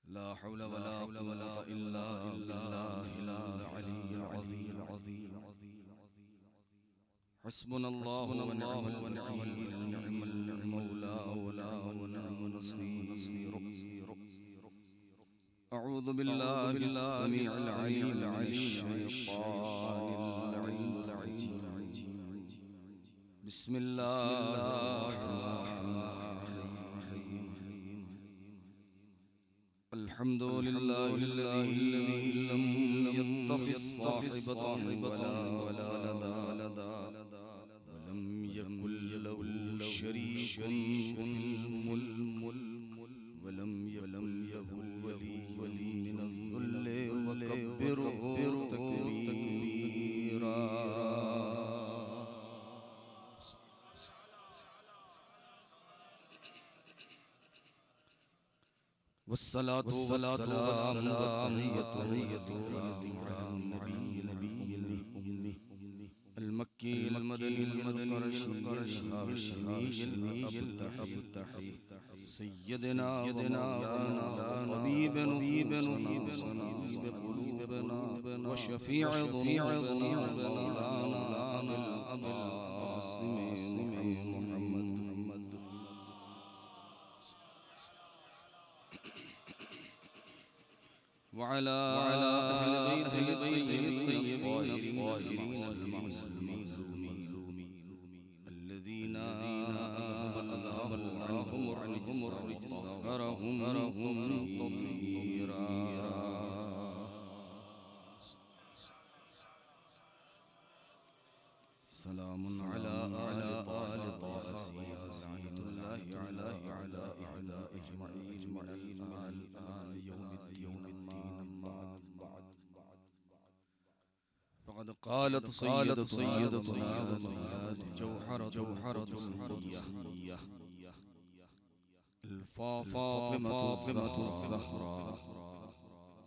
لا حول ولا قوة إلا بالله العلي العظيم. حسبنا الله ونعم الوكيل، نعم المولى ونعم النصير. أعوذ بالله السميع العليم من الشيطان اللعين الرجيم. بسم الله الرحمن الرحيم. الحمد لله الذي لم يتخذ صاحبة ولا ولدا ولم يكن له شريك في الملك ولم يكن له ولي من الذل وكبره تكبيرا. والصلاة والسلام والتحية على النبي الأمي المكي المدني القرشي الهاشمي الأبتحي سيدنا ومولانا طبيب نفوسنا قلوبنا وشفيع ذنوبنا مولانا أبي القاسم محمد وعلى أهل بيته الطيبين المعصومين الذين أذهب الله عنهم الرجس وطهرهم تطهيرا. سلام على آل طه سيد الله على أعداء أجمعين من الآن يوم الدين. أما بعد فقد قالت سيدتنا جوهرة القدسية الفاطمة الزهراء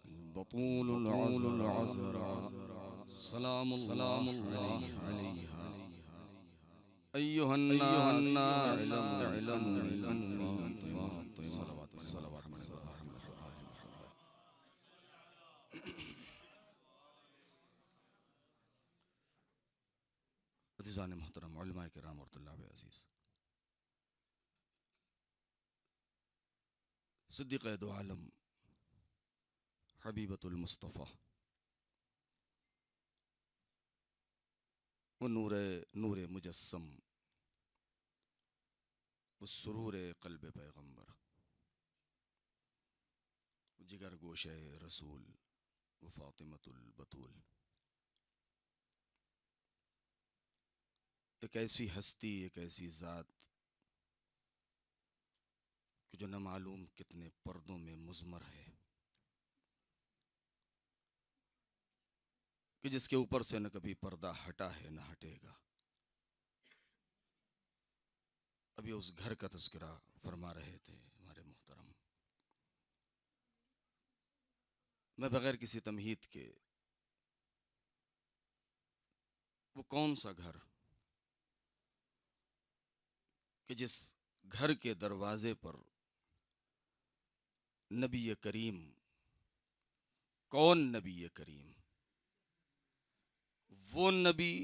البطول العذراء سلام الله عليها. أيها الناس اعلموا أن فاطمة صلوات الله عزیزان محترم، علماء کرام اور طلاب عزیز، صدیقہ دو عالم حبیبۃ المصطفیٰ وہ نور مجسم، وہ سرور قلب پیغمبر، وہ جگر گوشہ رسول، وہ فاطمۃ البتول، ایک ایسی ہستی، ایک ایسی ذات کہ جو نہ معلوم کتنے پردوں میں مضمر ہے، کہ جس کے اوپر سے نہ کبھی پردہ ہٹا ہے نہ ہٹے گا. ابھی اس گھر کا تذکرہ فرما رہے تھے ہمارے محترم. میں بغیر کسی تمہید کے، وہ کون سا گھر کہ جس گھر کے دروازے پر نبی کریم، کون نبی کریم، وہ نبی،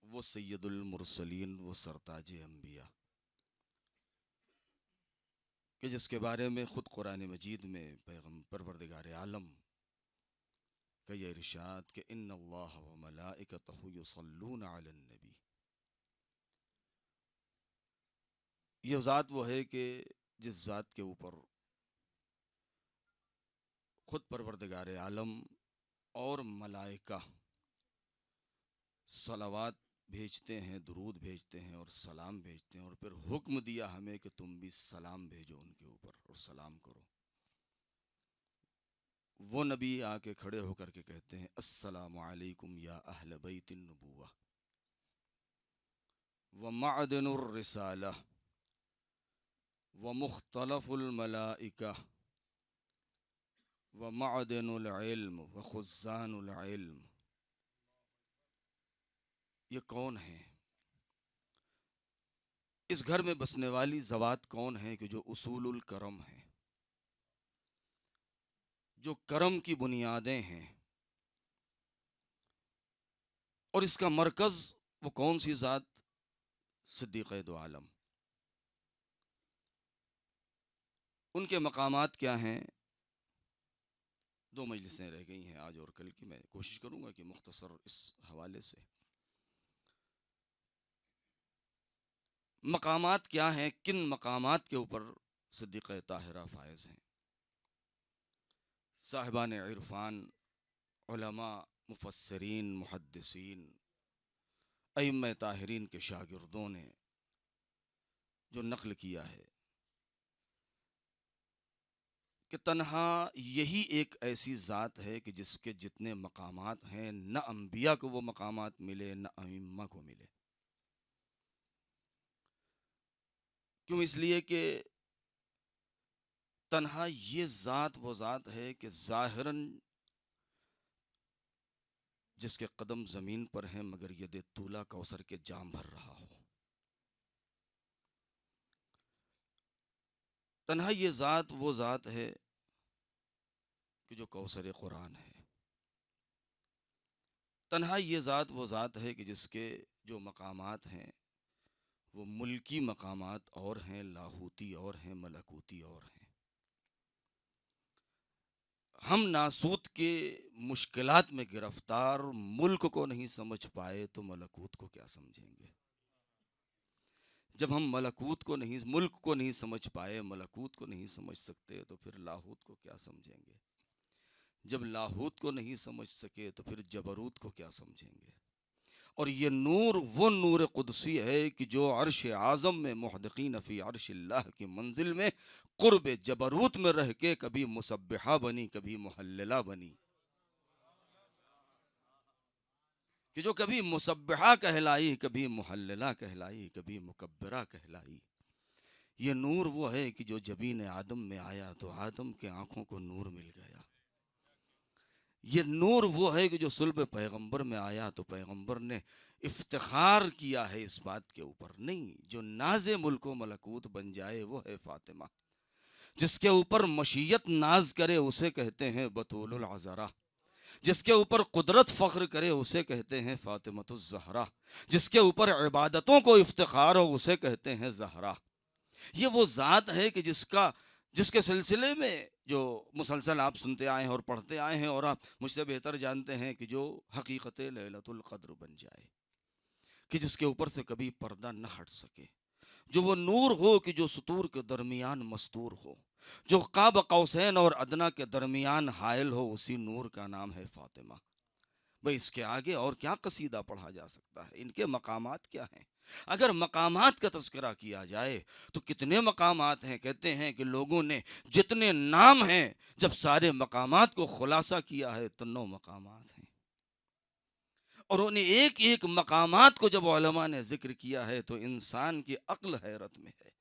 وہ سید المرسلین، وہ سرتاج انبیاء، کہ جس کے بارے میں خود قرآن مجید میں پروردگار عالم کا یہ ارشاد کہ ان اللہ و ملائکتہ یصلون علی النبی. یہ ذات وہ ہے کہ جس ذات کے اوپر خود پروردگار عالم اور ملائکہ صلوات بھیجتے ہیں، درود بھیجتے ہیں اور سلام بھیجتے ہیں، اور پھر حکم دیا ہمیں کہ تم بھی سلام بھیجو ان کے اوپر اور سلام کرو. وہ نبی آ کے کھڑے ہو کر کے کہتے ہیں السلام علیکم یا اہل بیت النبوہ ومعدن الرسالہ ومختلف الملائکہ ومعدن العلم وخزان العلم. یہ کون ہیں؟ اس گھر میں بسنے والی ذوات کون ہیں کہ جو اصول الکرم ہیں، جو کرم کی بنیادیں ہیں اور اس کا مرکز وہ کون سی ذات؟ صدیق دو عالم. ان کے مقامات کیا ہیں؟ 2 مجلسیں رہ گئی ہیں آج اور کل کی، میں کوشش کروں گا کہ مختصر اس حوالے سے. مقامات کیا ہیں؟ کن مقامات کے اوپر صدیقہ طاہرہ فائز ہیں؟ صاحبان عرفان، علماء، مفسرین، محدثین، ائمہ طاہرین کے شاگردوں نے جو نقل کیا ہے کہ تنہا یہی ایک ایسی ذات ہے کہ جس کے جتنے مقامات ہیں نہ انبیاء کو وہ مقامات ملے نہ ائمہ کو ملے. کیوں؟ اس لیے کہ تنہا یہ ذات وہ ذات ہے کہ ظاہراً جس کے قدم زمین پر ہیں مگر ید طولہ کوثر کے جام بھر رہا ہو. تنہا یہ ذات وہ ذات ہے کہ جو کوثر قرآن ہے. تنہا یہ ذات وہ ذات ہے کہ جس کے جو مقامات ہیں وہ ملکی مقامات اور ہیں، لاہوتی اور ہیں، ملکوتی اور ہیں. ہم ناسوت کے مشکلات میں گرفتار ملک کو نہیں سمجھ پائے تو ملکوت کو کیا سمجھیں گے؟ جب ہم ملکوت کو نہیں، ملک کو نہیں سمجھ پائے، ملکوت کو نہیں سمجھ سکتے تو پھر لاہوت کو کیا سمجھیں گے؟ جب لاہوت کو نہیں سمجھ سکے تو پھر جبروت کو کیا سمجھیں گے؟ اور یہ نور وہ نور قدسی ہے کہ جو عرش اعظم میں محدقین فی عرش اللہ کی منزل میں قرب جبروت میں رہ کے کبھی مسبحہ بنی، کبھی محللہ بنی، کہ جو کبھی مسبحہ کہلائی، کبھی محللہ کہلائی، کبھی مکبرہ کہلائی. یہ نور وہ ہے کہ جو جبین آدم میں آیا تو آدم کے آنکھوں کو نور مل گیا. یہ نور وہ ہے کہ جو صلب پیغمبر میں آیا تو پیغمبر نے افتخار کیا ہے اس بات کے اوپر، نہیں جو ناز ملک و ملکوت بن جائے وہ ہے فاطمہ. جس کے اوپر مشیت ناز کرے اسے کہتے ہیں بطول العذراء. جس کے اوپر قدرت فخر کرے اسے کہتے ہیں فاطمۃ الزہرا. جس کے اوپر عبادتوں کو افتخار ہو اسے کہتے ہیں زہرا. یہ وہ ذات ہے کہ جس کے سلسلے میں جو مسلسل آپ سنتے آئے ہیں اور پڑھتے آئے ہیں اور آپ مجھ سے بہتر جانتے ہیں کہ جو حقیقت لیلۃ القدر بن جائے، کہ جس کے اوپر سے کبھی پردہ نہ ہٹ سکے، جو وہ نور ہو کہ جو سطور کے درمیان مستور ہو، جو قاب قوسین اور ادنا کے درمیان حائل ہو، اسی نور کا نام ہے فاطمہ. بھئی اس کے آگے اور کیا قصیدہ پڑھا جا سکتا ہے؟ ان کے مقامات کیا ہیں؟ اگر مقامات کا تذکرہ کیا جائے تو کتنے مقامات ہیں. کہتے ہیں کہ لوگوں نے جتنے نام ہیں جب سارے مقامات کو خلاصہ کیا ہے تو 9 مقامات ہیں. اور انہیں ایک ایک مقامات کو جب علماء نے ذکر کیا ہے تو انسان کی عقل حیرت میں ہے.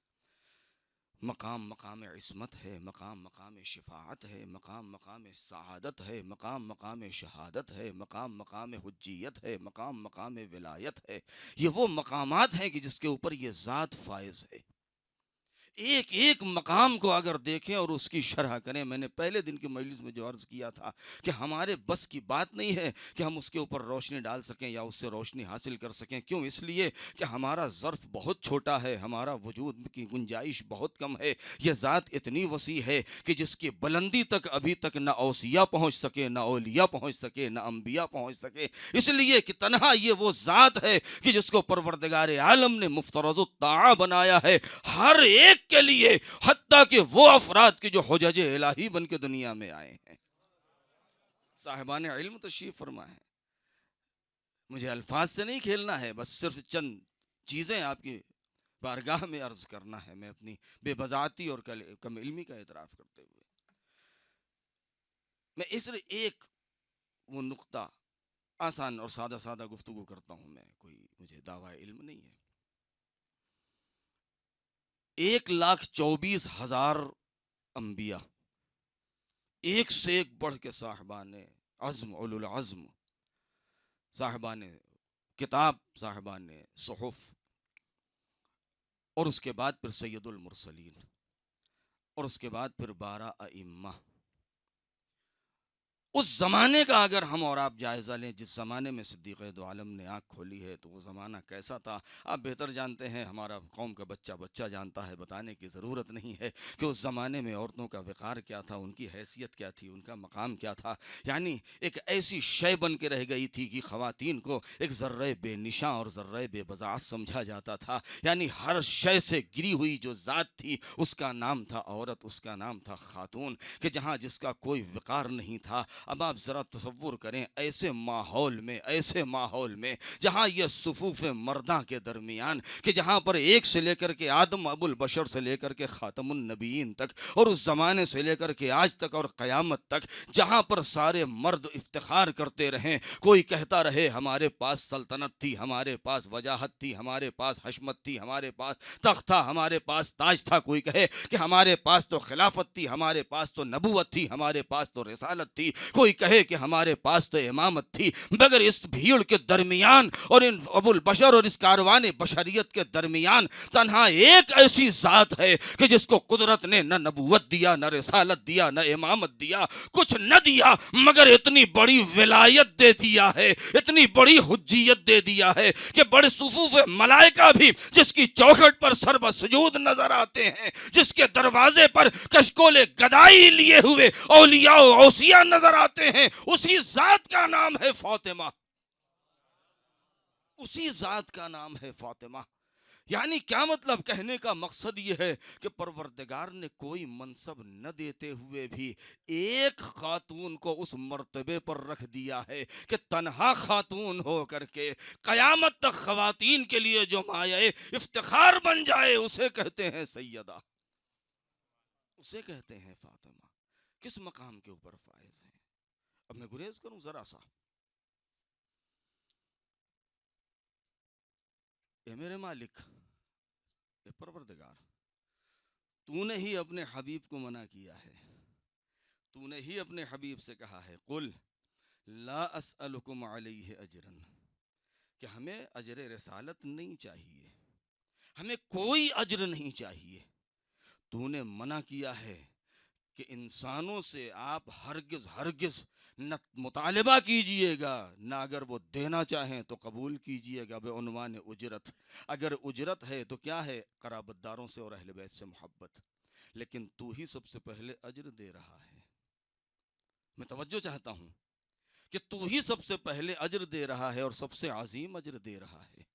مقام مقام عصمت ہے، مقام مقام شفاعت ہے، مقام مقام سعادت ہے، مقام مقام شہادت ہے، مقام مقام حجیت ہے، مقام مقام ولایت ہے. یہ وہ مقامات ہیں کہ جس کے اوپر یہ ذات فائز ہے. ایک ایک مقام کو اگر دیکھیں اور اس کی شرح کریں، میں نے پہلے دن کی مجلس میں جو عرض کیا تھا کہ ہمارے بس کی بات نہیں ہے کہ ہم اس کے اوپر روشنی ڈال سکیں یا اس سے روشنی حاصل کر سکیں. کیوں؟ اس لیے کہ ہمارا ظرف بہت چھوٹا ہے، ہمارا وجود کی گنجائش بہت کم ہے. یہ ذات اتنی وسیع ہے کہ جس کی بلندی تک ابھی تک نہ اوصیاء پہنچ سکے، نہ اولیاء پہنچ سکے، نہ انبیاء پہنچ سکے. اس لیے کہ تنہا یہ وہ ذات ہے کہ جس کو پروردگار عالم نے مفترض الطاعہ بنایا ہے ہر ایک کے لیے، حتیٰ کہ وہ افراد کے جو حجج الہی بن کے دنیا میں آئے ہیں. صاحبان علم تشریف فرما ہے. مجھے الفاظ سے نہیں کھیلنا ہے، بس صرف چند چیزیں آپ کی بارگاہ میں عرض کرنا ہے، میں اپنی بے بذاتی اور کم علمی کا اعتراف کرتے ہوئے. میں اس ایک وہ نقطہ آسان اور سادہ سادہ گفتگو کرتا ہوں، میں کوئی مجھے دعویٰ علم نہیں ہے. 1,24,000 انبیاء، ایک سے ایک بڑھ کے صاحبان عزم، اولو العزم، صاحبان کتاب، صاحبان صحف، اور اس کے بعد پھر سید المرسلین، اور اس کے بعد پھر 12 ائمہ. اس زمانے کا اگر ہم اور آپ جائزہ لیں، جس زمانے میں صدیق دو عالم نے آنکھ کھولی ہے، تو وہ زمانہ کیسا تھا آپ بہتر جانتے ہیں، ہمارا قوم کا بچہ جانتا ہے، بتانے کی ضرورت نہیں ہے کہ اس زمانے میں عورتوں کا وقار کیا تھا، ان کی حیثیت کیا تھی، ان کا مقام کیا تھا۔ یعنی ایک ایسی شے بن کے رہ گئی تھی کہ خواتین کو ایک ذرہ بے نشاں اور ذرہ بے بضاعت سمجھا جاتا تھا۔ یعنی ہر شے سے گری ہوئی جو ذات تھی اس کا نام تھا عورت، اس کا نام تھا خاتون، کہ جہاں جس کا کوئی وقار نہیں تھا۔ اب آپ ذرا تصور کریں ایسے ماحول میں جہاں یہ صفوف مرداں کے درمیان، کہ جہاں پر ایک سے لے کر کے آدم ابو البشر سے لے کر کے خاتم النبیین تک، اور اس زمانے سے لے کر کے آج تک اور قیامت تک، جہاں پر سارے مرد افتخار کرتے رہیں، کوئی کہتا رہے ہمارے پاس سلطنت تھی، ہمارے پاس وجاہت تھی، ہمارے پاس حشمت تھی، ہمارے پاس تخت تھا، ہمارے پاس تاج تھا، کوئی کہے کہ ہمارے پاس تو خلافت تھی، ہمارے پاس تو نبوت تھی، ہمارے پاس تو رسالت تھی، کوئی کہے کہ ہمارے پاس تو امامت تھی، مگر اس بھیڑ کے درمیان اور ان ابو البشر اور اس کاروان بشریت کے درمیان تنہا ایک ایسی ذات ہے کہ جس کو قدرت نے نہ نبوت دیا، نہ رسالت دیا، نہ امامت دیا، کچھ نہ دیا، مگر اتنی بڑی ولایت دے دیا ہے، اتنی بڑی حجیت دے دیا ہے کہ بڑے صفوف ملائکہ بھی جس کی چوکھٹ پر سر بسجود نظر آتے ہیں، جس کے دروازے پر کشکول گدائی لیے ہوئے اولیاء و اوصیاء نظر آتے ہیں، اسی ذات کا نام ہے فاطمہ، اسی ذات کا نام ہے فاطمہ۔ یعنی کیا مطلب؟ کہنے کا مقصد یہ ہے کہ پروردگار نے کوئی منصب نہ دیتے ہوئے بھی ایک خاتون کو اس مرتبے پر رکھ دیا ہے کہ تنہا خاتون ہو کر کے قیامت تک خواتین کے لیے جو مایہ افتخار بن جائے، اسے کہتے ہیں سیدہ، اسے کہتے ہیں فاطمہ۔ کس مقام کے اوپر فائز ہیں؟ اب میں گریز کروں ذرا سا، اے میرے مالک، اے پروردگار، تو نے ہی اپنے حبیب کو منع کیا ہے، تو نے ہی اپنے حبیب سے کہا ہے قل لا اسألکم علیہ اجرا، کہ ہمیں اجر رسالت نہیں چاہیے، ہمیں کوئی اجر نہیں چاہیے۔ تو نے منع کیا ہے کہ انسانوں سے آپ ہرگز نہ مطالبہ کیجئے گا، نہ اگر وہ دینا چاہیں تو قبول کیجئے گا بعنوان اجرت۔ اگر اجرت ہے تو کیا ہے؟ قرابت داروں سے اور اہل بیت سے محبت، لیکن تو ہی سب سے پہلے اجر دے رہا ہے۔ میں توجہ چاہتا ہوں کہ تو ہی سب سے پہلے اجر دے رہا ہے اور سب سے عظیم اجر دے رہا ہے۔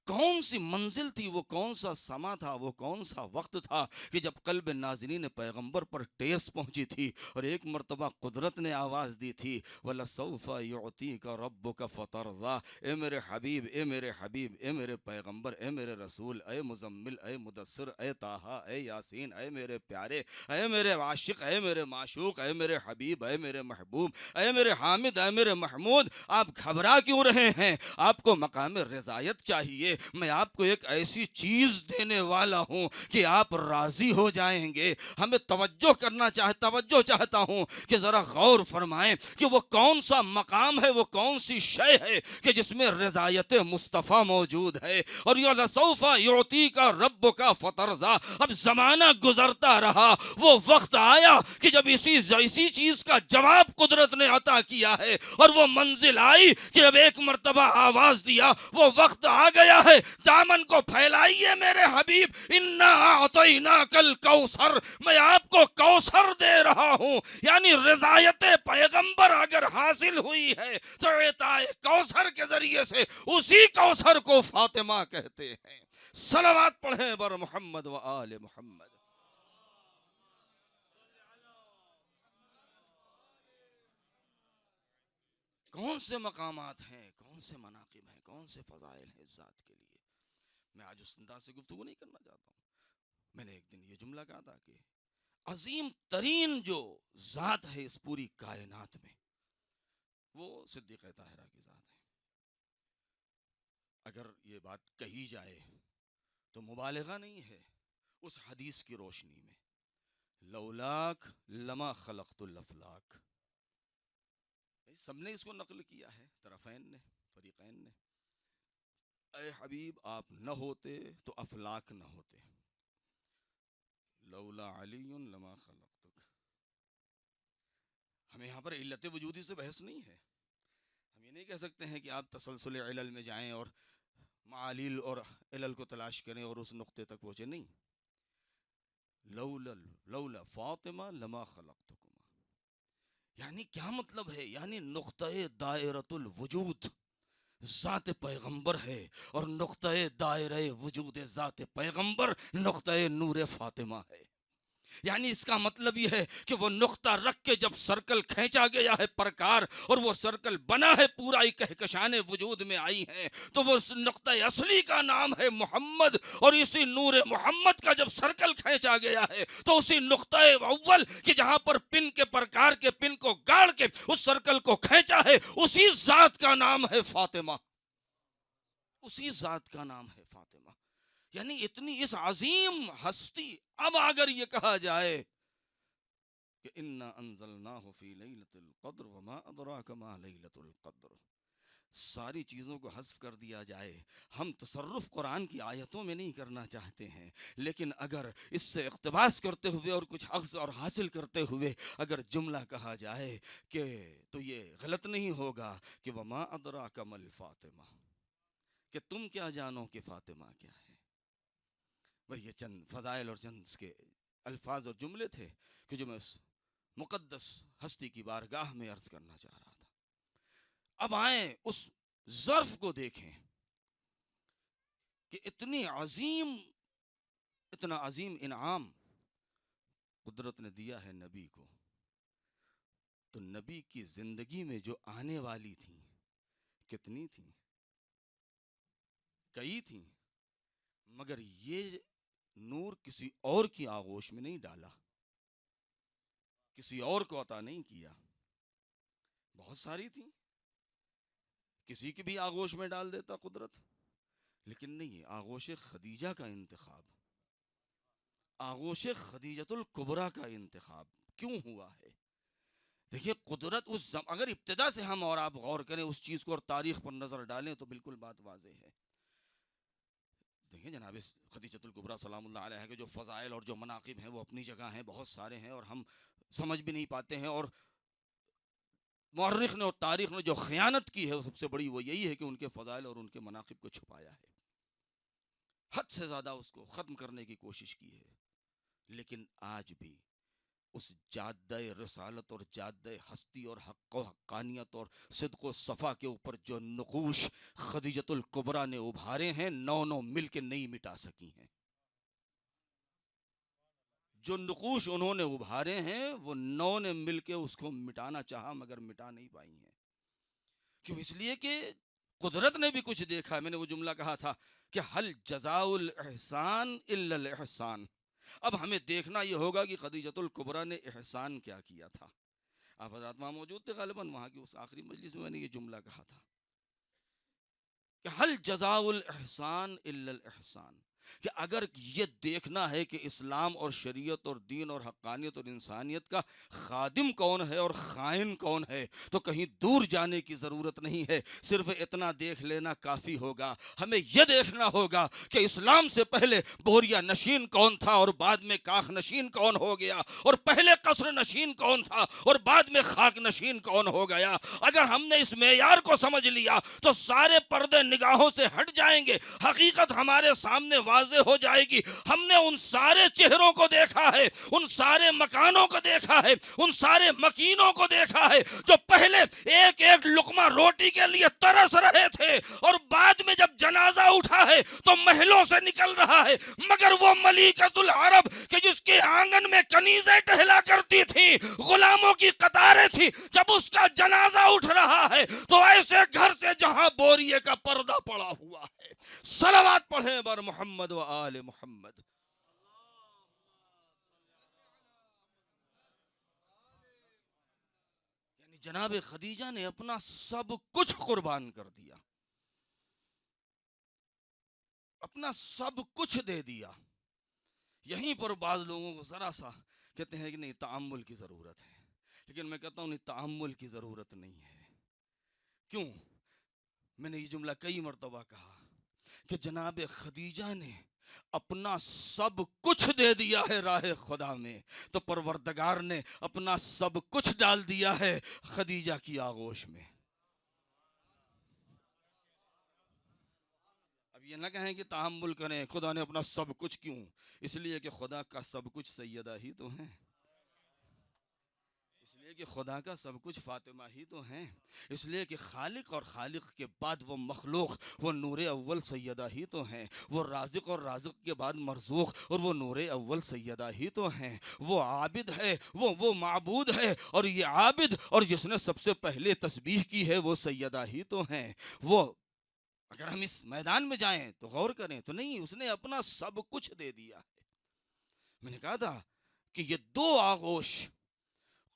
کون سی منزل تھی، وہ کون سا سما تھا، وہ کون سا وقت تھا کہ جب قلب نازنین پیغمبر پر ٹیس پہنچی تھی اور ایک مرتبہ قدرت نے آواز دی تھی وَلَسَوْفَ يُعْطِيكَ رَبُّكَ فَتَرْضَىٰ، اے میرے حبیب، اے میرے حبیب، اے میرے پیغمبر، اے میرے رسول، اے مزمل، اے مدثر، اے طٰہٰ، اے یاسین، اے میرے پیارے، اے میرے عاشق، اے میرے معشوق، اے میرے حبیب، اے میرے محبوب، اے میرے حامد، اے میرے محمود، آپ گھبرا کیوں رہے ہیں؟ آپ کو مقام رضایت چاہیے، میں آپ کو ایک ایسی چیز دینے والا ہوں کہ آپ راضی ہو جائیں گے۔ ہمیں توجہ چاہتا ہوں کہ ذرا غور فرمائیں کہ وہ کون سا مقام ہے، وہ کون سی شے ہے کہ جس میں رضایت مصطفیٰ موجود ہے۔ اور یَلَسَوْفَ يُعْطِيكَ رَبُّكَ فَتَرْضَىٰ، اب زمانہ گزرتا رہا، وہ وقت آیا کہ جب اسی چیز کا جواب قدرت نے عطا کیا ہے، اور وہ منزل آئی کہ جب ایک مرتبہ آواز دیا، وہ وقت آ گیا ہے، دامن کو پھیلائیے میرے حبیب، اِنَّا أَعْطَيْنَاكَ الْكَوْثَرَ، میں آپ کو کوثر دے رہا ہوں۔ یعنی رضایت پیغمبر اگر حاصل ہوئی ہے تو عطاء کوثر کے ذریعے سے اسی کوثر کو فاطمہ کہتے ہیں۔ صلوات پڑھیں بر محمد و آل محمد۔ کون سے مقامات ہیں، کون سے مناقب ہیں، کون سے فضائل ہیں اس ذات کے لیے؟ میں آج اس انداز سے گفتگو نہیں کرنا چاہتا ہوں۔ میں نے ایک دن یہ جملہ کہا تھا کہ عظیم ترین جو ذات ہے اس پوری کائنات میں، وہ صدیقہ طاہرہ کی ذات ہے۔ اگر یہ بات کہی جائے تو مبالغہ نہیں ہے اس حدیث کی روشنی میں، لولاک لما خلقت الافلاک، سب نے اس کو نقل کیا ہے، طرفین نے، فریقین نے۔ اے حبیب آپ نہ ہوتے تو افلاک نہ ہوتے، لولا علی لما خلقتک۔ ہمیں یہاں پر علت وجودی سے بحث نہیں ہے. ہم یہ نہیں کہہ سکتے ہیں کہ آپ تسلسل علل میں جائیں اور معالل اور علل کو تلاش کریں اور اس نقطے تک پہنچے. نہیں. لولا فاطمہ لما خلقتکما. یعنی کیا مطلب ہے؟ یعنی نقطۂ دائرۃ الوجود ذات پیغمبر ہے، اور نقطۂ دائرہ وجود ذات پیغمبر نقطۂ نور فاطمہ ہے. یعنی اس کا مطلب یہ ہے کہ وہ نقطہ رکھ کے جب سرکل کھینچا گیا ہے پرکار، اور وہ سرکل بنا ہے پورا کہکشان وجود میں آئی ہے، تو وہ نقطہ اصلی کا نام ہے محمد. اور اسی نور محمد کا جب سرکل کھینچا گیا ہے تو اسی نقطہ اول کہ جہاں پر پن کے پرکار کے پن کو گاڑ کے اس سرکل کو کھینچا ہے، اسی ذات کا نام ہے فاطمہ. اسی ذات کا نام ہے فاطمہ. یعنی اتنی اس عظیم ہستی. اب اگر یہ کہا جائے کہ انا انزلناہ فی لیلۃ القدر وما ادراک ما لیلۃ القدر، ساری چیزوں کو حذف کر دیا جائے. ہم تصرف قرآن کی آیتوں میں نہیں کرنا چاہتے ہیں، لیکن اگر اس سے اقتباس کرتے ہوئے اور کچھ اخذ اور حاصل کرتے ہوئے اگر جملہ کہا جائے کہ تو یہ غلط نہیں ہوگا کہ وما ادراک ما الفاطمہ، کہ تم کیا جانو کہ فاطمہ کیا ہے. بھئی یہ چند فضائل اور چند اس کے الفاظ اور جملے تھے کہ جو میں اس مقدس ہستی کی بارگاہ میں عرض کرنا چاہ رہا تھا. اب آئیں اس ظرف کو دیکھیں کہ اتنا عظیم انعام قدرت نے دیا ہے نبی کو. تو نبی کی زندگی میں جو آنے والی تھیں کتنی تھیں؟ کئی تھیں. مگر یہ نور کسی اور کی آغوش میں نہیں ڈالا، کسی اور کو عطا نہیں کیا. بہت ساری تھیں، کسی کی بھی آغوش میں ڈال دیتا قدرت، لیکن نہیں. آغوش خدیجہ کا انتخاب، آغوش خدیجۃ الکبریٰ کا انتخاب کیوں ہوا ہے؟ دیکھیے قدرت اگر ابتدا سے ہم اور آپ غور کریں اس چیز کو اور تاریخ پر نظر ڈالیں تو بالکل بات واضح ہے. دیکھیں جناب خدیجۃ الکبریٰ سلام اللہ علیہ کے جو فضائل اور جو مناقب ہیں وہ اپنی جگہ ہیں، بہت سارے ہیں، اور ہم سمجھ بھی نہیں پاتے ہیں. اور مورخ نے اور تاریخ نے جو خیانت کی ہے وہ سب سے بڑی وہ یہی ہے کہ ان کے فضائل اور ان کے مناقب کو چھپایا ہے، حد سے زیادہ اس کو ختم کرنے کی کوشش کی ہے. لیکن آج بھی اس جادہ رسالت اور جادہ ہستی اور حق و حقانیت اور صدق و صفا کے اوپر جو نقوش خدیجۃ الکبریٰ نے ابھارے ہیں، نو مل کے نہیں مٹا سکی ہیں. جو نقوش انہوں نے ابھارے ہیں وہ نو نے مل کے اس کو مٹانا چاہا مگر مٹا نہیں پائی ہیں. کیوں؟ اس لیے کہ قدرت نے بھی کچھ دیکھا. میں نے وہ جملہ کہا تھا کہ حل جزاء الاحسان الا الاحسان. اب ہمیں دیکھنا یہ ہوگا کہ خدیجۃ الکبریٰ نے احسان کیا کیا تھا. آپ حضرات وہاں موجود تھے غالباً، وہاں کی اس آخری مجلس میں نے یہ جملہ کہا تھا کہ حل جزاء الاحسان الا الاحسان، کہ اگر یہ دیکھنا ہے کہ اسلام اور شریعت اور دین اور حقانیت اور انسانیت کا خادم کون ہے اور خائن کون ہے تو کہیں دور جانے کی ضرورت نہیں ہے. صرف اتنا دیکھ لینا کافی ہوگا. ہمیں یہ دیکھنا ہوگا کہ اسلام سے پہلے بوریا نشین کون تھا اور بعد میں کاخ نشین کون ہو گیا، اور پہلے قصر نشین کون تھا اور بعد میں خاک نشین کون ہو گیا. اگر ہم نے اس معیار کو سمجھ لیا تو سارے پردے نگاہوں سے ہٹ جائیں گے، حقیقت ہمارے سامنے واضح ہو جائے گی. ہم نے ان سارے چہروں کو دیکھا ہے، ان سارے مکانوں کو دیکھا ہے، ان سارے مکینوں کو دیکھا ہے جو پہلے ایک ایک لقمہ روٹی کے لیے ترس رہے تھے، اور بعد میں جب جنازہ اٹھا ہے تو محلوں سے نکل رہا ہے. مگر وہ ملیکۃ العرب کہ جس کے آنگن میں کنیزیں ٹہلا کرتی تھی، غلاموں کی قطاریں تھی، جب اس کا جنازہ اٹھ رہا ہے تو ایسے گھر سے جہاں بوریے کا پردہ پڑا ہوا ہے. صلوات پڑھیں بر محمد و آل محمد. یعنی جناب خدیجہ نے اپنا سب کچھ قربان کر دیا، اپنا سب کچھ دے دیا. یہیں پر بعض لوگوں کو ذرا سا کہتے ہیں کہ نہیں تأمل کی ضرورت ہے، لیکن میں کہتا ہوں نہیں، تأمل کی ضرورت نہیں ہے. کیوں؟ میں نے یہ جملہ کئی مرتبہ کہا کہ جناب خدیجہ نے اپنا سب کچھ دے دیا ہے راہ خدا میں، تو پروردگار نے اپنا سب کچھ ڈال دیا ہے خدیجہ کی آغوش میں۔ اب یہ نہ کہیں کہ تحمل کریں، خدا نے اپنا سب کچھ کیوں؟ اس لیے کہ خدا کا سب کچھ سیدہ ہی تو ہیں، اس لیے کہ خدا کا سب کچھ فاطمہ ہی تو ہیں، اس لیے کہ خالق اور خالق کے بعد وہ مخلوق، وہ نور اول سیدہ ہی تو ہیں، وہ رازق اور رازق کے بعد مرزوق اور وہ نور اول سیدہ ہی تو ہیں، وہ عابد ہے، وہ معبود ہے، اور یہ عابد اور جس نے سب سے پہلے تسبیح کی ہے وہ سیدہ ہی تو ہیں۔ وہ اگر ہم اس میدان میں جائیں تو غور کریں تو نہیں، اس نے اپنا سب کچھ دے دیا ہے۔ میں نے کہا تھا کہ یہ دو آغوش،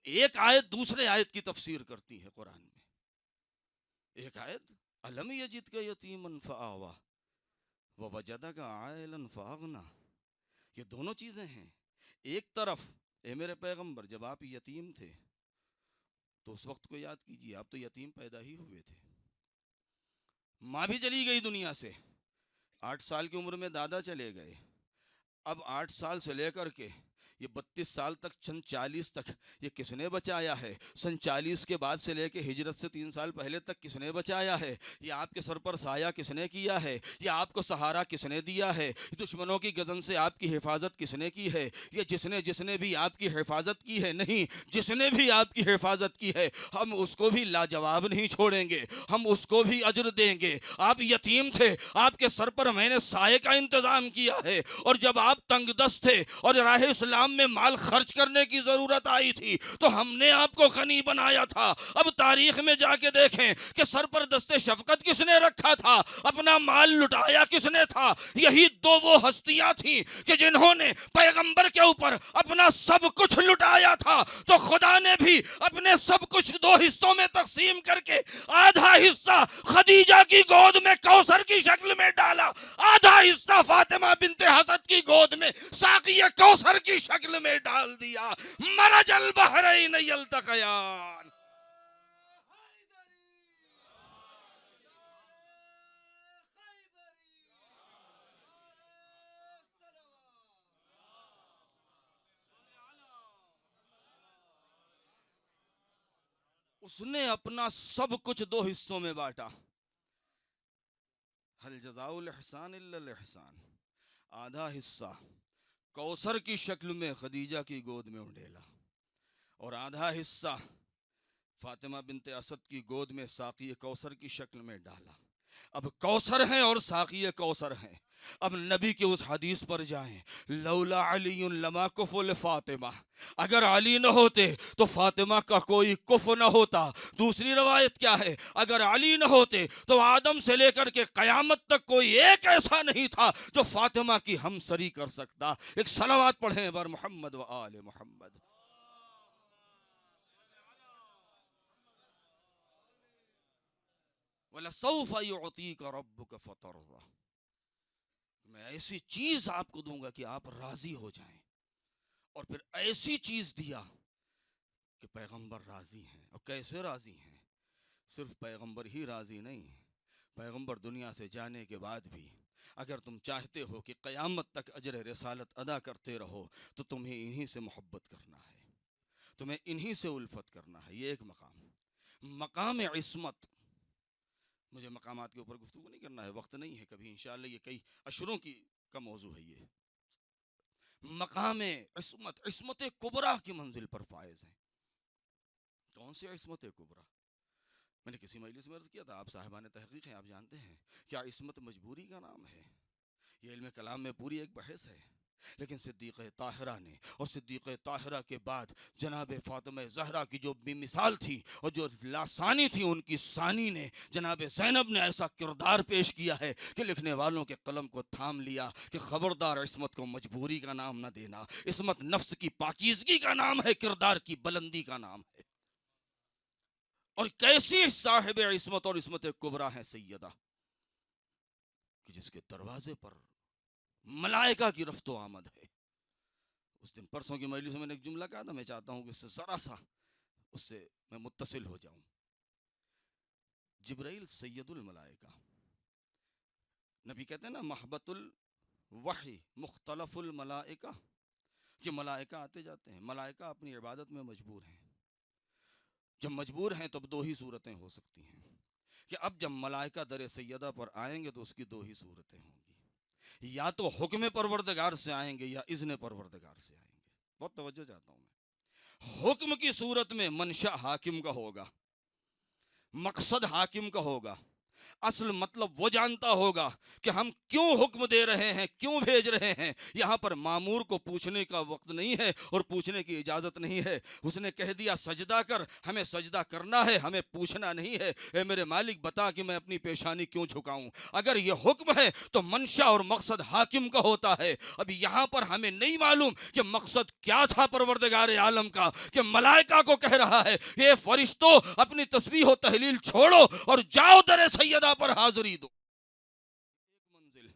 ایک آیت دوسرے آیت کی تفسیر کرتی ہے قرآن میں۔ ایک آیت الم یجد کا یتیما فآوا ووجدک عائلا فاغنا، یہ دونوں چیزیں ہیں۔ ایک طرف اے میرے پیغمبر جب آپ یتیم تھے تو اس وقت کو یاد کیجیے، آپ تو یتیم پیدا ہی ہوئے تھے، ماں بھی چلی گئی دنیا سے، 8 سال کی عمر میں دادا چلے گئے، اب 8 سال سے لے کر کے یہ 32 سال تک، سن 40 تک یہ کس نے بچایا ہے؟ سن 40 کے بعد سے لے کے ہجرت سے 3 سال پہلے تک کس نے بچایا ہے؟ یہ آپ کے سر پر سایہ کس نے کیا ہے؟ یہ آپ کو سہارا کس نے دیا ہے؟ دشمنوں کی گزن سے آپ کی حفاظت کس نے کی ہے؟ یہ جس نے بھی آپ کی حفاظت کی ہے، نہیں، جس نے بھی آپ کی حفاظت کی ہے ہم اس کو بھی لاجواب نہیں چھوڑیں گے، ہم اس کو بھی اجر دیں گے۔ آپ یتیم تھے، آپ کے سر پر میں نے سائے کا انتظام کیا ہے، اور جب آپ تنگ دست تھے اور راہ اسلام میں مال خرچ کرنے کی ضرورت آئی تھی تو ہم نے آپ کو غنی بنایا تھا۔ اب تاریخ میں جا کے دیکھیں کہ سر پر دست شفقت کس نے رکھا تھا، اپنا مال لٹایا کس نے تھا؟ یہی دو وہ ہستیاں تھیں کہ جنہوں نے پیغمبر کے اوپر اپنا سب کچھ لٹایا تھا، تو خدا نے بھی اپنے سب کچھ دو حصوں میں تقسیم کر کے آدھا حصہ خدیجہ کی گود میں کوثر کی شکل میں ڈالا، آدھا حصہ فاطمہ بنت حسد کی گود میں ساقی کوثر کی شکل میں ڈال دیا۔ مرج البحرین یلتقیان۔ اس نے اپنا سب کچھ دو حصوں میں بانٹا۔ هل جزاء الاحسان الا الاحسان، آدھا حصہ کوثر کی شکل میں خدیجہ کی گود میں اونڈیلا، اور آدھا حصہ فاطمہ بنت اسد کی گود میں ساقی کوثر کی شکل میں ڈالا۔ اب کوثر ہیں اور ساقی کوثر ہیں۔ اب نبی کی اس حدیث پر جائیں، لولا علی لما کفل فاطمہ، اگر علی نہ ہوتے تو فاطمہ کا کوئی کف نہ ہوتا۔ دوسری روایت کیا ہے؟ اگر علی نہ ہوتے تو آدم سے لے کر کے قیامت تک کوئی ایک ایسا نہیں تھا جو فاطمہ کی ہمسری کر سکتا۔ ایک صلوات پڑھیں بر محمد و آل محمد۔ وَلَسَوْفَ يُعْطِيكَ رَبُّكَ فَتَرْضَى، میں ایسی چیز آپ کو دوں گا کہ آپ راضی ہو جائیں، اور پھر ایسی چیز دیا کہ پیغمبر راضی ہیں۔ اور کیسے راضی ہیں؟ صرف پیغمبر ہی راضی نہیں، پیغمبر دنیا سے جانے کے بعد بھی اگر تم چاہتے ہو کہ قیامت تک اجر رسالت ادا کرتے رہو تو تمہیں انہی سے محبت کرنا ہے، تمہیں انہی سے الفت کرنا ہے۔ یہ ایک مقام عصمت۔ مجھے مقامات کے اوپر گفتگو نہیں کرنا ہے، وقت نہیں ہے، کبھی انشاءاللہ یہ کئی اشروں کا موضوع ہے۔ یہ مقام عصمت، عصمت کبریٰ کی منزل پر فائز ہیں۔ کون سی عصمت کبریٰ؟ میں نے کسی مجلس میں عرض کیا تھا، آپ صاحبان تحقیق ہیں، آپ جانتے ہیں کیا عصمت مجبوری کا نام ہے؟ یہ علم کلام میں پوری ایک بحث ہے، لیکن صدیقہ طاہرہ نے، اور صدیقہ طاہرہ کے بعد جناب فاطمہ زہرا کی جو بھی مثال تھی اور جو لاسانی تھی، ان کی ثانی نے، جناب زینب نے ایسا کردار پیش کیا ہے کہ لکھنے والوں کے قلم کو تھام لیا کہ خبردار عصمت کو مجبوری کا نام نہ دینا۔ عصمت نفس کی پاکیزگی کا نام ہے، کردار کی بلندی کا نام ہے۔ اور کیسی صاحب عصمت اور عصمت کبریٰ ہیں سیدہ، کہ جس کے دروازے پر ملائکہ کی رفت و آمد ہے۔ اس دن پرسوں کی مجلس میں نے ایک جملہ کہا تھا، میں چاہتا ہوں کہ اس سے ذرا سا اس سے میں متصل ہو جاؤں۔ جبرائیل سید الملائکہ، نبی کہتے ہیں نا محبت وحی مختلف الملائکہ، کہ ملائکہ آتے جاتے ہیں، ملائکہ اپنی عبادت میں مجبور ہیں. جب مجبور ہیں تب دو ہی صورتیں ہو سکتی ہیں، کہ اب جب ملائکہ در سیدہ پر آئیں گے تو اس کی دو ہی صورتیں ہوں گی، یا تو حکم پروردگار سے آئیں گے یا اذن پروردگار سے آئیں گے. بہت توجہ چاہتا ہوں میں. حکم کی صورت میں منشا حاکم کا ہوگا، مقصد حاکم کا ہوگا، اصل مطلب وہ جانتا ہوگا کہ ہم کیوں حکم دے رہے ہیں، کیوں بھیج رہے ہیں. یہاں پر مامور کو پوچھنے کا وقت نہیں ہے اور پوچھنے کی اجازت نہیں ہے. اس نے کہہ دیا سجدہ کر، ہمیں سجدہ کرنا ہے، ہمیں پوچھنا نہیں ہے اے میرے مالک بتا کہ میں اپنی پیشانی کیوں جھکاؤں. اگر یہ حکم ہے تو منشا اور مقصد حاکم کا ہوتا ہے. اب یہاں پر ہمیں نہیں معلوم کہ مقصد کیا تھا پروردگار عالم کا، کہ ملائکہ کو کہہ رہا ہے اے فرشتوں اپنی تسبیح و تحلیل چھوڑو اور جاؤ در سیدہ پر حاضری دو. ایک منزل.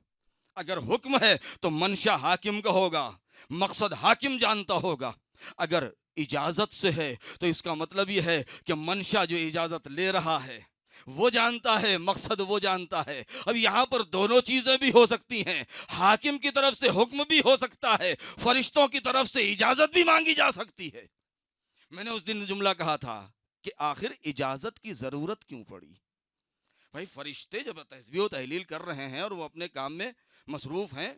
اگر حکم ہے تو منشا حاکم کا ہوگا، مقصد حاکم جانتا ہوگا. اگر اجازت سے ہے تو اس کا مطلب یہ ہے کہ منشا جو اجازت لے رہا ہے وہ جانتا ہے، مقصد وہ جانتا ہے. اب یہاں پر دونوں چیزیں بھی ہو سکتی ہیں، حاکم کی طرف سے حکم بھی ہو سکتا ہے، فرشتوں کی طرف سے اجازت بھی مانگی جا سکتی ہے. میں نے اس دن جملہ کہا تھا کہ آخر اجازت کی ضرورت کیوں پڑی؟ بھائی فرشتے جب تسبیح و تحلیل کر رہے ہیں اور وہ اپنے کام میں مصروف ہیں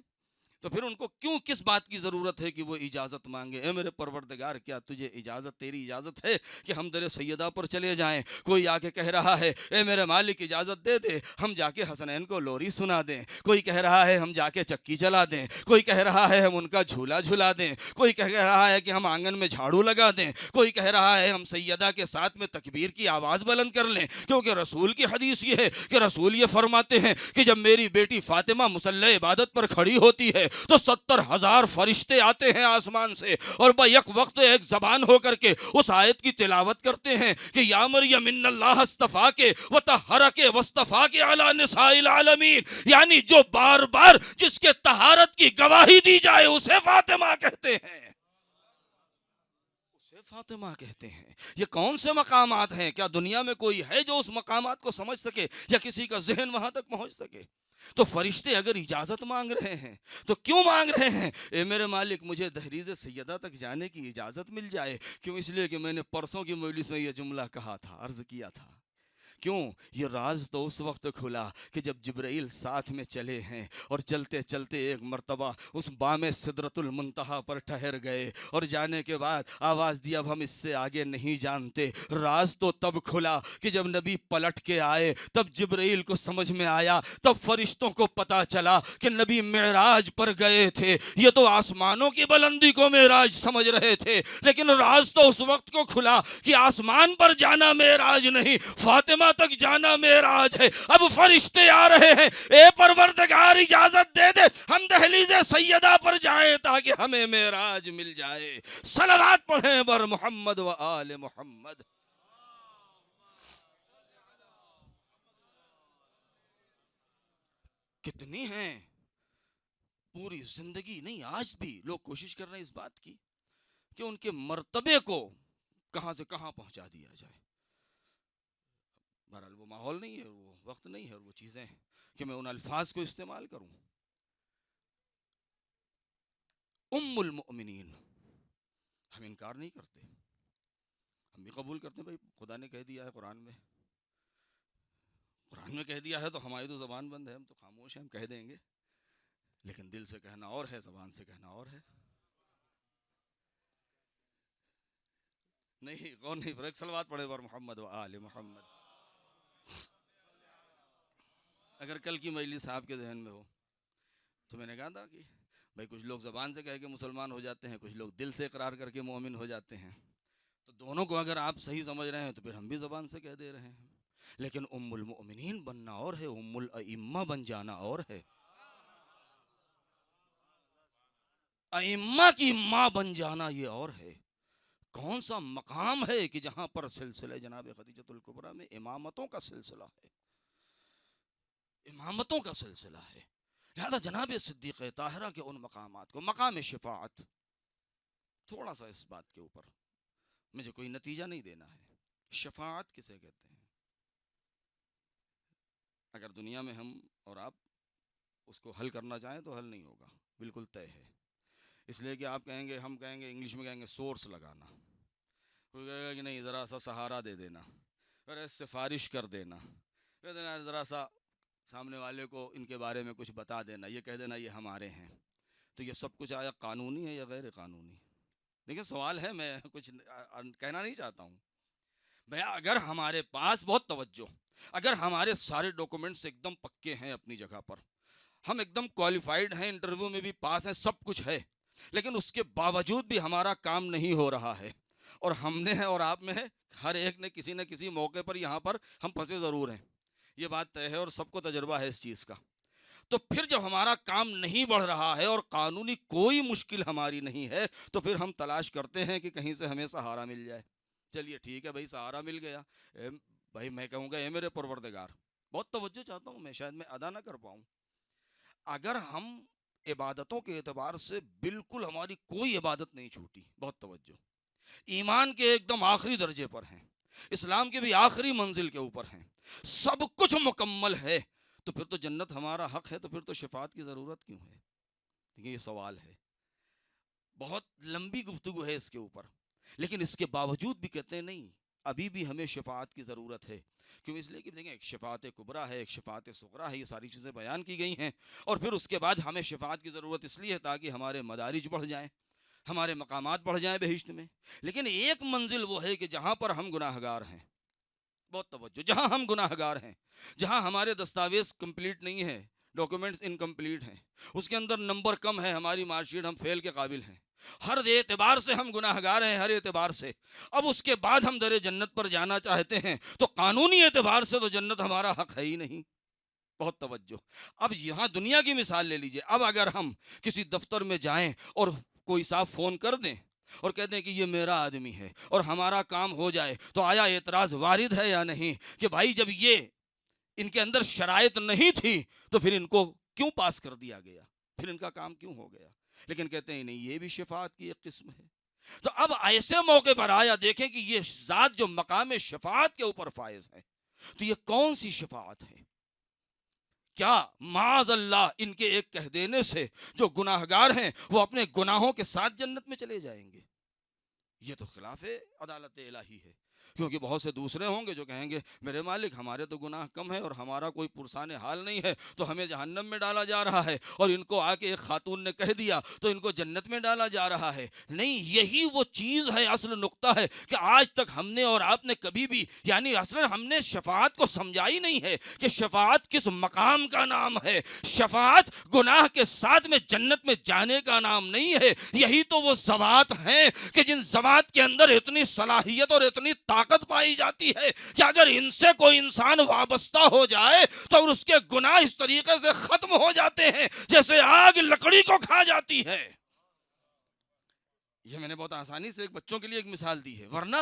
تو پھر ان کو کیوں کس بات کی ضرورت ہے کہ وہ اجازت مانگے؟ اے میرے پروردگار کیا تجھے اجازت، تیری اجازت ہے کہ ہم در سیدہ پر چلے جائیں؟ کوئی آ کے کہہ رہا ہے اے میرے مالک اجازت دے دے ہم جا کے حسنین کو لوری سنا دیں. کوئی کہہ رہا ہے ہم جا کے چکی چلا دیں. کوئی کہہ رہا ہے ہم ان کا جھولا جھلا دیں. کوئی کہہ رہا ہے کہ ہم آنگن میں جھاڑو لگا دیں. کوئی کہہ رہا ہے ہم سیدہ کے ساتھ میں تکبیر کی آواز بلند کر لیں. کیونکہ رسول کی حدیث یہ ہے کہ رسول یہ فرماتے ہیں کہ جب میری بیٹی فاطمہ مصلی عبادت پر کھڑی ہوتی ہے تو 70,000 فرشتے آتے ہیں آسمان سے اور یک وقت ایک زبان ہو کر کے اس آیت کی تلاوت کرتے ہیں کہ یا مریم ان اللہ اصطفاک وطہرک واصطفاک علی نساء العالمین. یعنی جو بار بار جس کے طہارت کی گواہی دی جائے اسے فاطمہ کہتے ہیں، اسے فاطمہ کہتے ہیں. یہ کون سے مقامات ہیں؟ کیا دنیا میں کوئی ہے جو اس مقامات کو سمجھ سکے یا کسی کا ذہن وہاں تک پہنچ سکے؟ تو فرشتے اگر اجازت مانگ رہے ہیں تو کیوں مانگ رہے ہیں؟ اے میرے مالک مجھے دہلیز سیدہ تک جانے کی اجازت مل جائے. کیوں؟ اس لیے کہ میں نے پرسوں کی مجلس میں یہ جملہ کہا تھا، عرض کیا تھا. کیوں؟ یہ راز تو اس وقت کھلا کہ جب جبرائیل ساتھ میں چلے ہیں اور چلتے چلتے ایک مرتبہ اس بام سدرۃ المنتہا پر ٹھہر گئے اور جانے کے بعد آواز دی اب ہم اس سے آگے نہیں جانتے. راز تو تب کھلا کہ جب نبی پلٹ کے آئے، تب جبرائیل کو سمجھ میں آیا، تب فرشتوں کو پتا چلا کہ نبی معراج پر گئے تھے. یہ تو آسمانوں کی بلندی کو معراج سمجھ رہے تھے، لیکن راز تو اس وقت کو کھلا کہ آسمان پر جانا معراج نہیں، فاطمہ تک جانا معراج ہے. اب فرشتے آ رہے ہیں اے پروردگار اجازت دے دے ہم دہلیز سیدہ پر جائیں تاکہ ہمیں معراج مل جائے. صلوات پڑھیں بر محمد و آل محمد. کتنی ہیں پوری زندگی نہیں، آج بھی لوگ کوشش کر رہے ہیں اس بات کی کہ ان کے مرتبے کو کہاں سے کہاں پہنچا دیا جائے. بہرحال وہ ماحول نہیں ہے، وہ وقت نہیں ہے اور وہ چیزیں کہ میں ان الفاظ کو استعمال کروں. ام المؤمنین ہم انکار نہیں کرتے، ہم بھی قبول کرتے ہیں. بھائی خدا نے کہہ دیا ہے قرآن میں، قرآن میں کہہ دیا ہے تو ہماری تو زبان بند ہے، ہم تو خاموش ہیں، ہم کہہ دیں گے. لیکن دل سے کہنا اور ہے، زبان سے کہنا اور ہے. نہیں کون نہیں، ایک صلوات پڑھے بر محمد و آل محمد. اگر کل کی مجلس آپ کے ذہن میں ہو تو میں نے کہا تھا کہ بھائی کچھ لوگ زبان سے کہہ کے مسلمان ہو جاتے ہیں، کچھ لوگ دل سے اقرار کر کے مومن ہو جاتے ہیں. تو دونوں کو اگر آپ صحیح سمجھ رہے ہیں تو پھر ہم بھی زبان سے کہہ دے رہے ہیں. لیکن ام المؤمنین بننا اور ہے، ام الائمہ بن جانا اور ہے. ائمہ کی ماں بن جانا یہ اور ہے. کون سا مقام ہے کہ جہاں پر سلسلہ جناب خدیجۃ الکبریٰ میں امامتوں کا سلسلہ ہے، امامتوں کا سلسلہ ہے. لہذا جناب صدیقہ طاہرہ کے ان مقامات کو، مقام شفاعت، تھوڑا سا اس بات کے اوپر مجھے کوئی نتیجہ نہیں دینا ہے. شفاعت کسے کہتے ہیں؟ اگر دنیا میں ہم اور آپ اس کو حل کرنا چاہیں تو حل نہیں ہوگا، بالکل طے ہے. اس لیے کہ آپ کہیں گے، ہم کہیں گے انگلش میں کہیں گے سورس لگانا، کوئی کہے گا کہ نہیں ذرا سا سہارا دے دینا، پھر سفارش کر دینا، کہہ دینا ذرا سا سامنے والے کو ان کے بارے میں کچھ بتا دینا، یہ کہہ دینا یہ ہمارے ہیں. تو یہ سب کچھ آیا قانونی ہے یا غیر قانونی؟ دیکھیں سوال ہے، میں کچھ کہنا نہیں چاہتا ہوں. بھیا اگر ہمارے پاس، بہت توجہ، اگر ہمارے سارے ڈاکومنٹس ایک دم پکے ہیں اپنی جگہ پر، ہم ایک دم کوالیفائڈ ہیں، انٹرویو میں بھی پاس ہیں، سب کچھ ہے، لیکن اس کے باوجود بھی ہمارا کام نہیں ہو رہا ہے، اور ہم نے اور آپ میں ہر ایک نے کسی نہ کسی موقع پر یہاں پر ہم پھنسے ضرور ہیں، یہ بات طے ہے اور سب کو تجربہ ہے اس چیز کا. تو پھر جب ہمارا کام نہیں بڑھ رہا ہے اور قانونی کوئی مشکل ہماری نہیں ہے، تو پھر ہم تلاش کرتے ہیں کہ کہیں سے ہمیں سہارا مل جائے. چلیے ٹھیک ہے بھائی، سہارا مل گیا، بھائی میں کہوں گا اے میرے پروردگار، بہت توجہ چاہتا ہوں میں، شاید میں ادا نہ کر پاؤں. اگر ہم عبادتوں کے اعتبار سے بالکل ہماری کوئی عبادت نہیں چھوٹی، بہت توجہ، ایمان کے ایک دم آخری درجے پر ہیں، اسلام کے بھی آخری منزل کے اوپر ہیں، سب کچھ مکمل ہے، تو پھر تو جنت ہمارا حق ہے، تو پھر تو شفاعت کی ضرورت کیوں ہے؟ یہ سوال ہے، بہت لمبی گفتگو ہے اس کے اوپر، لیکن اس کے باوجود بھی کہتے ہیں نہیں، ابھی بھی ہمیں شفاعت کی ضرورت ہے. کیوں؟ اس لیے کہ دیکھیں ایک شفاعت کبریٰ ہے، ایک شفاعت صغریٰ ہے، یہ ساری چیزیں بیان کی گئی ہیں، اور پھر اس کے بعد ہمیں شفاعت کی ضرورت اس لیے ہے تاکہ ہمارے مدارج بڑھ جائیں، ہمارے مقامات بڑھ جائیں بہشت میں. لیکن ایک منزل وہ ہے کہ جہاں پر ہم گناہ گار ہیں، بہت توجہ، جہاں ہم گناہ گار ہیں، جہاں ہمارے دستاویز کمپلیٹ نہیں ہیں، ڈاکومنٹس انکمپلیٹ ہیں، اس کے اندر نمبر کم ہے، ہماری مارک شیٹ ہم فیل کے قابل ہیں، ہر اعتبار سے ہم گناہ گار ہیں، ہر اعتبار سے. اب اس کے بعد ہم در جنت پر جانا چاہتے ہیں، تو قانونی اعتبار سے تو جنت ہمارا حق ہے ہی نہیں. بہت توجہ. اب یہاں دنیا کی مثال لے لیجئے، اب اگر ہم کسی دفتر میں جائیں اور کوئی صاحب فون کر دیں اور کہہ دیں کہ یہ میرا آدمی ہے اور ہمارا کام ہو جائے، تو آیا اعتراض وارد ہے یا نہیں کہ بھائی جب یہ ان کے اندر شرائط نہیں تھی تو پھر ان کو کیوں پاس کر دیا گیا، پھر ان کا کام کیوں ہو گیا؟ لیکن کہتے ہیں نہیں، یہ بھی شفاعت کی ایک قسم ہے. تو اب ایسے موقع پر آیا دیکھیں کہ یہ ذات جو مقام شفاعت کے اوپر فائز ہے، تو یہ کون سی شفاعت ہے؟ کیا معاذ اللہ ان کے ایک کہہ دینے سے جو گناہ گار ہیں وہ اپنے گناہوں کے ساتھ جنت میں چلے جائیں گے؟ یہ تو خلاف عدالت الہی ہے. کیونکہ بہت سے دوسرے ہوں گے جو کہیں گے میرے مالک ہمارے تو گناہ کم ہے اور ہمارا کوئی پرسان حال نہیں ہے، تو ہمیں جہنم میں ڈالا جا رہا ہے، اور ان کو آ کے ایک خاتون نے کہہ دیا تو ان کو جنت میں ڈالا جا رہا ہے. نہیں، یہی وہ چیز ہے، اصل نقطہ ہے کہ آج تک ہم نے اور آپ نے کبھی بھی، یعنی اصل ہم نے شفاعت کو سمجھا ہی نہیں ہے کہ شفاعت کس مقام کا نام ہے. شفاعت گناہ کے ساتھ میں جنت میں جانے کا نام نہیں ہے. یہی تو وہ ذوات ہیں کہ جن ذوات کے اندر اتنی صلاحیت اور اتنی طاقت پائی جاتی ہے کہ اگر ان سے کوئی انسان وابستہ ہو جائے تو اس کے گناہ اس طریقے سے ختم ہو جاتے ہیں جیسے آگ لکڑی کو کھا جاتی ہے. یہ میں نے بہت آسانی سے ایک بچوں کے لیے ایک مثال دی ہے، ورنہ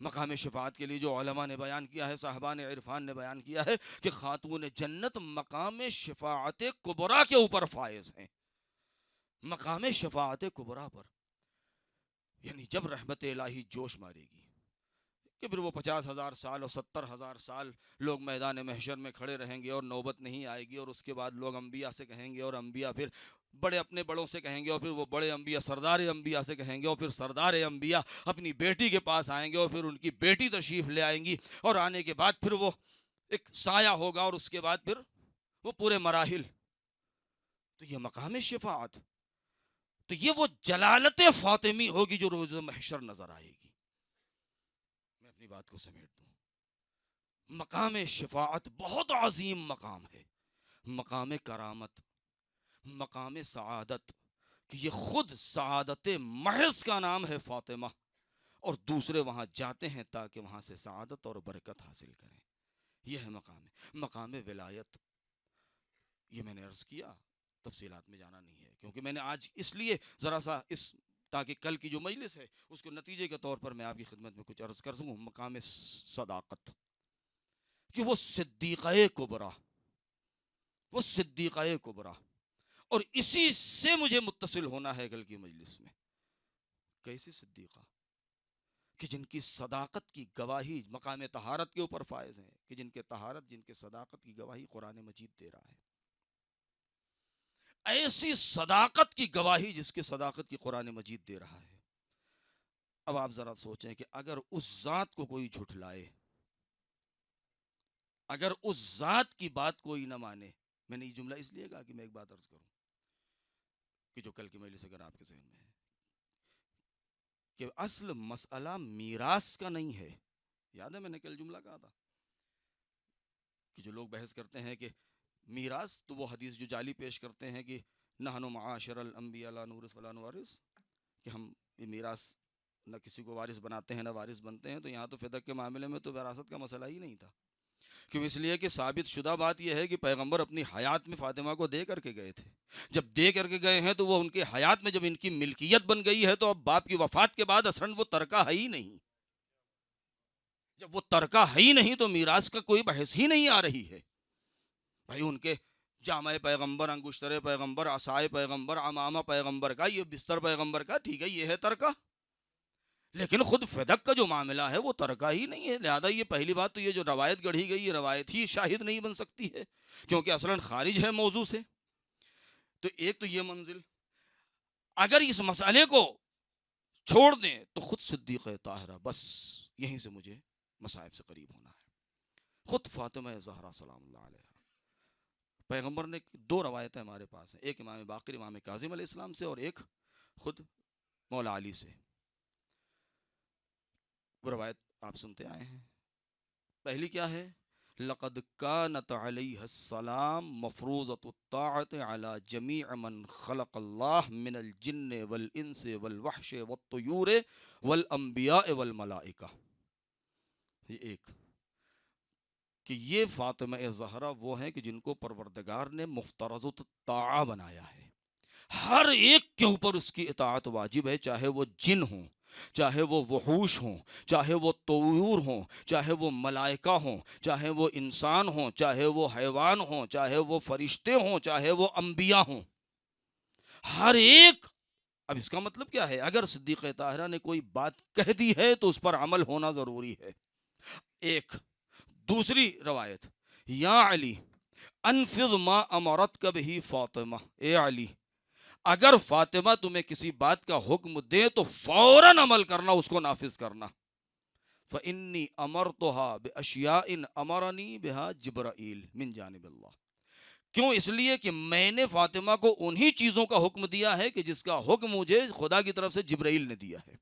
مقام شفاعت کے لیے جو علماء نے بیان کیا ہے، صاحبان عرفان نے بیان کیا ہے کہ خاتون جنت مقام شفاعت کبریٰ کے اوپر فائز ہیں، مقام شفاعت کبریٰ پر. یعنی جب رحمت الہی جوش مارے گی کہ پھر وہ 50,000 سال اور 70,000 سال لوگ میدان محشر میں کھڑے رہیں گے اور نوبت نہیں آئے گی، اور اس کے بعد لوگ انبیاء سے کہیں گے اور انبیاء پھر بڑے اپنے بڑوں سے کہیں گے، اور پھر وہ بڑے انبیاء سردار انبیاء سے کہیں گے، اور پھر سردار انبیاء اپنی بیٹی کے پاس آئیں گے اور پھر ان کی بیٹی تشریف لے آئیں گی، اور آنے کے بعد پھر وہ ایک سایہ ہوگا اور اس کے بعد پھر وہ پورے مراحل. تو یہ مقام شفاعت، تو یہ وہ جلالت فاطمی ہوگی جو روز محشر نظر آئے گی. میں اپنی بات کو سمیٹ دوں، مقام شفاعت بہت عظیم مقام ہے، مقام کرامت، مقام سعادت، کہ یہ خود سعادت محض کا نام ہے فاطمہ، اور دوسرے وہاں جاتے ہیں تاکہ وہاں سے سعادت اور برکت حاصل کریں. یہ ہے مقام ولایت. یہ میں نے عرض کیا، تفصیلات میں جانا نہیں ہے کیونکہ میں نے آج اس لیے ذرا سا تاکہ کل کی جو مجلس ہے اس کو نتیجے کے طور پر میں آپ کی خدمت میں کچھ عرض کر سکوں. مقام صداقت، کہ وہ صدیقہ کبریٰ، وہ صدیقہ کبریٰ، اور اسی سے مجھے متصل ہونا ہے کل کی مجلس میں. کیسی صدیقہ کہ جن کی صداقت کی گواہی مقام طہارت کے اوپر فائز ہیں، کہ جن کے طہارت، جن کے صداقت کی گواہی قرآن مجید دے رہا ہے. ایسی صداقت کی گواہی جس کی صداقت کی قرآن مجید دے رہا ہے۔ اب آپ ذرا سوچیں کہ اگر اس ذات کو کوئی جھٹلائے، اگر اس ذات کی بات کوئی نہ مانے، میں نے یہ جملہ اس لیے کہا کہ میں ایک بات عرض کروں کہ جو کل کی مجلس اگر آپ کے ذہن میں ہے کہ اصل مسئلہ میراث کا نہیں ہے۔ یاد ہے میں نے کل جملہ کہا تھا کہ جو لوگ بحث کرتے ہیں کہ میراث، تو وہ حدیث جو جعلی پیش کرتے ہیں کہ نحن معاشر الانبیاء لا نورث ولا نوارث، کہ ہم یہ میراث نہ کسی کو وارث بناتے ہیں نہ وارث بنتے ہیں، تو یہاں تو فدق کے معاملے میں تو وراثت کا مسئلہ ہی نہیں تھا۔ کیوں؟ اس لیے کہ ثابت شدہ بات یہ ہے کہ پیغمبر اپنی حیات میں فاطمہ کو دے کر کے گئے تھے۔ جب دے کر کے گئے ہیں تو وہ ان کے حیات میں جب ان کی ملکیت بن گئی ہے، تو اب باپ کی وفات کے بعد اصلاً وہ ترکہ ہے ہی نہیں۔ جب وہ ترکہ ہے ہی نہیں تو میراث کا کوئی بحث ہی نہیں آ رہی ہے۔ بھائی ان کے جامع پیغمبر، انگشتر پیغمبر، عصائے پیغمبر، عمامہ پیغمبر کا، یہ بستر پیغمبر کا، ٹھیک ہے یہ ہے ترکہ، لیکن خود فدق کا جو معاملہ ہے وہ ترکہ ہی نہیں ہے۔ لہذا یہ پہلی بات تو یہ جو روایت گڑھی گئی، یہ روایت ہی شاہد نہیں بن سکتی ہے، کیونکہ اصلاً خارج ہے موضوع سے۔ تو ایک تو یہ منزل، اگر اس مسئلے کو چھوڑ دیں تو خود صدیقہ طاہرہ، بس یہیں سے مجھے مصائب سے قریب ہونا ہے، خود فاطمہ زہرا سلام اللہ علیہ۔ پیغمبر نے دو روایتیں ہمارے پاس ہیں، ایک امام باقر امام کاظم علیہ السلام سے، اور ایک خود مولا علی سے۔ وہ روایت آپ سنتے آئے ہیں۔ پہلی کیا ہے؟ لقد كانت علیہ السلام مفروضۃ الطاعۃ علی جمیع من خلق اللہ من الجن والانس والوحش والطیور والانبیاء والملائکہ۔ یہ ایک کہ یہ فاطمہ زہرا وہ ہیں کہ جن کو پروردگار نے مفترض الطاعہ بنایا ہے، ہر ایک کے اوپر اس کی اطاعت واجب ہے، چاہے وہ جن ہوں، چاہے وہ وحوش ہوں، چاہے وہ طیور ہوں، چاہے وہ ملائکہ ہوں، چاہے وہ انسان ہوں، چاہے وہ حیوان ہوں، چاہے وہ فرشتے ہوں، چاہے وہ انبیاء ہوں، ہر ایک۔ اب اس کا مطلب کیا ہے؟ اگر صدیقہ طاہرہ نے کوئی بات کہہ دی ہے تو اس پر عمل ہونا ضروری ہے، ایک۔ دوسری روایت، یا علی انفذ ما امرتک بہ فاطمہ، اے علی اگر فاطمہ تمہیں کسی بات کا حکم دے تو فوراً عمل کرنا، اس کو نافذ کرنا۔ فإنی امرتها باشیاء امرنی بها جبرائیل من جانب اللہ۔ کیوں؟ اس لیے کہ میں نے فاطمہ کو انہی چیزوں کا حکم دیا ہے کہ جس کا حکم مجھے خدا کی طرف سے جبرائیل نے دیا ہے۔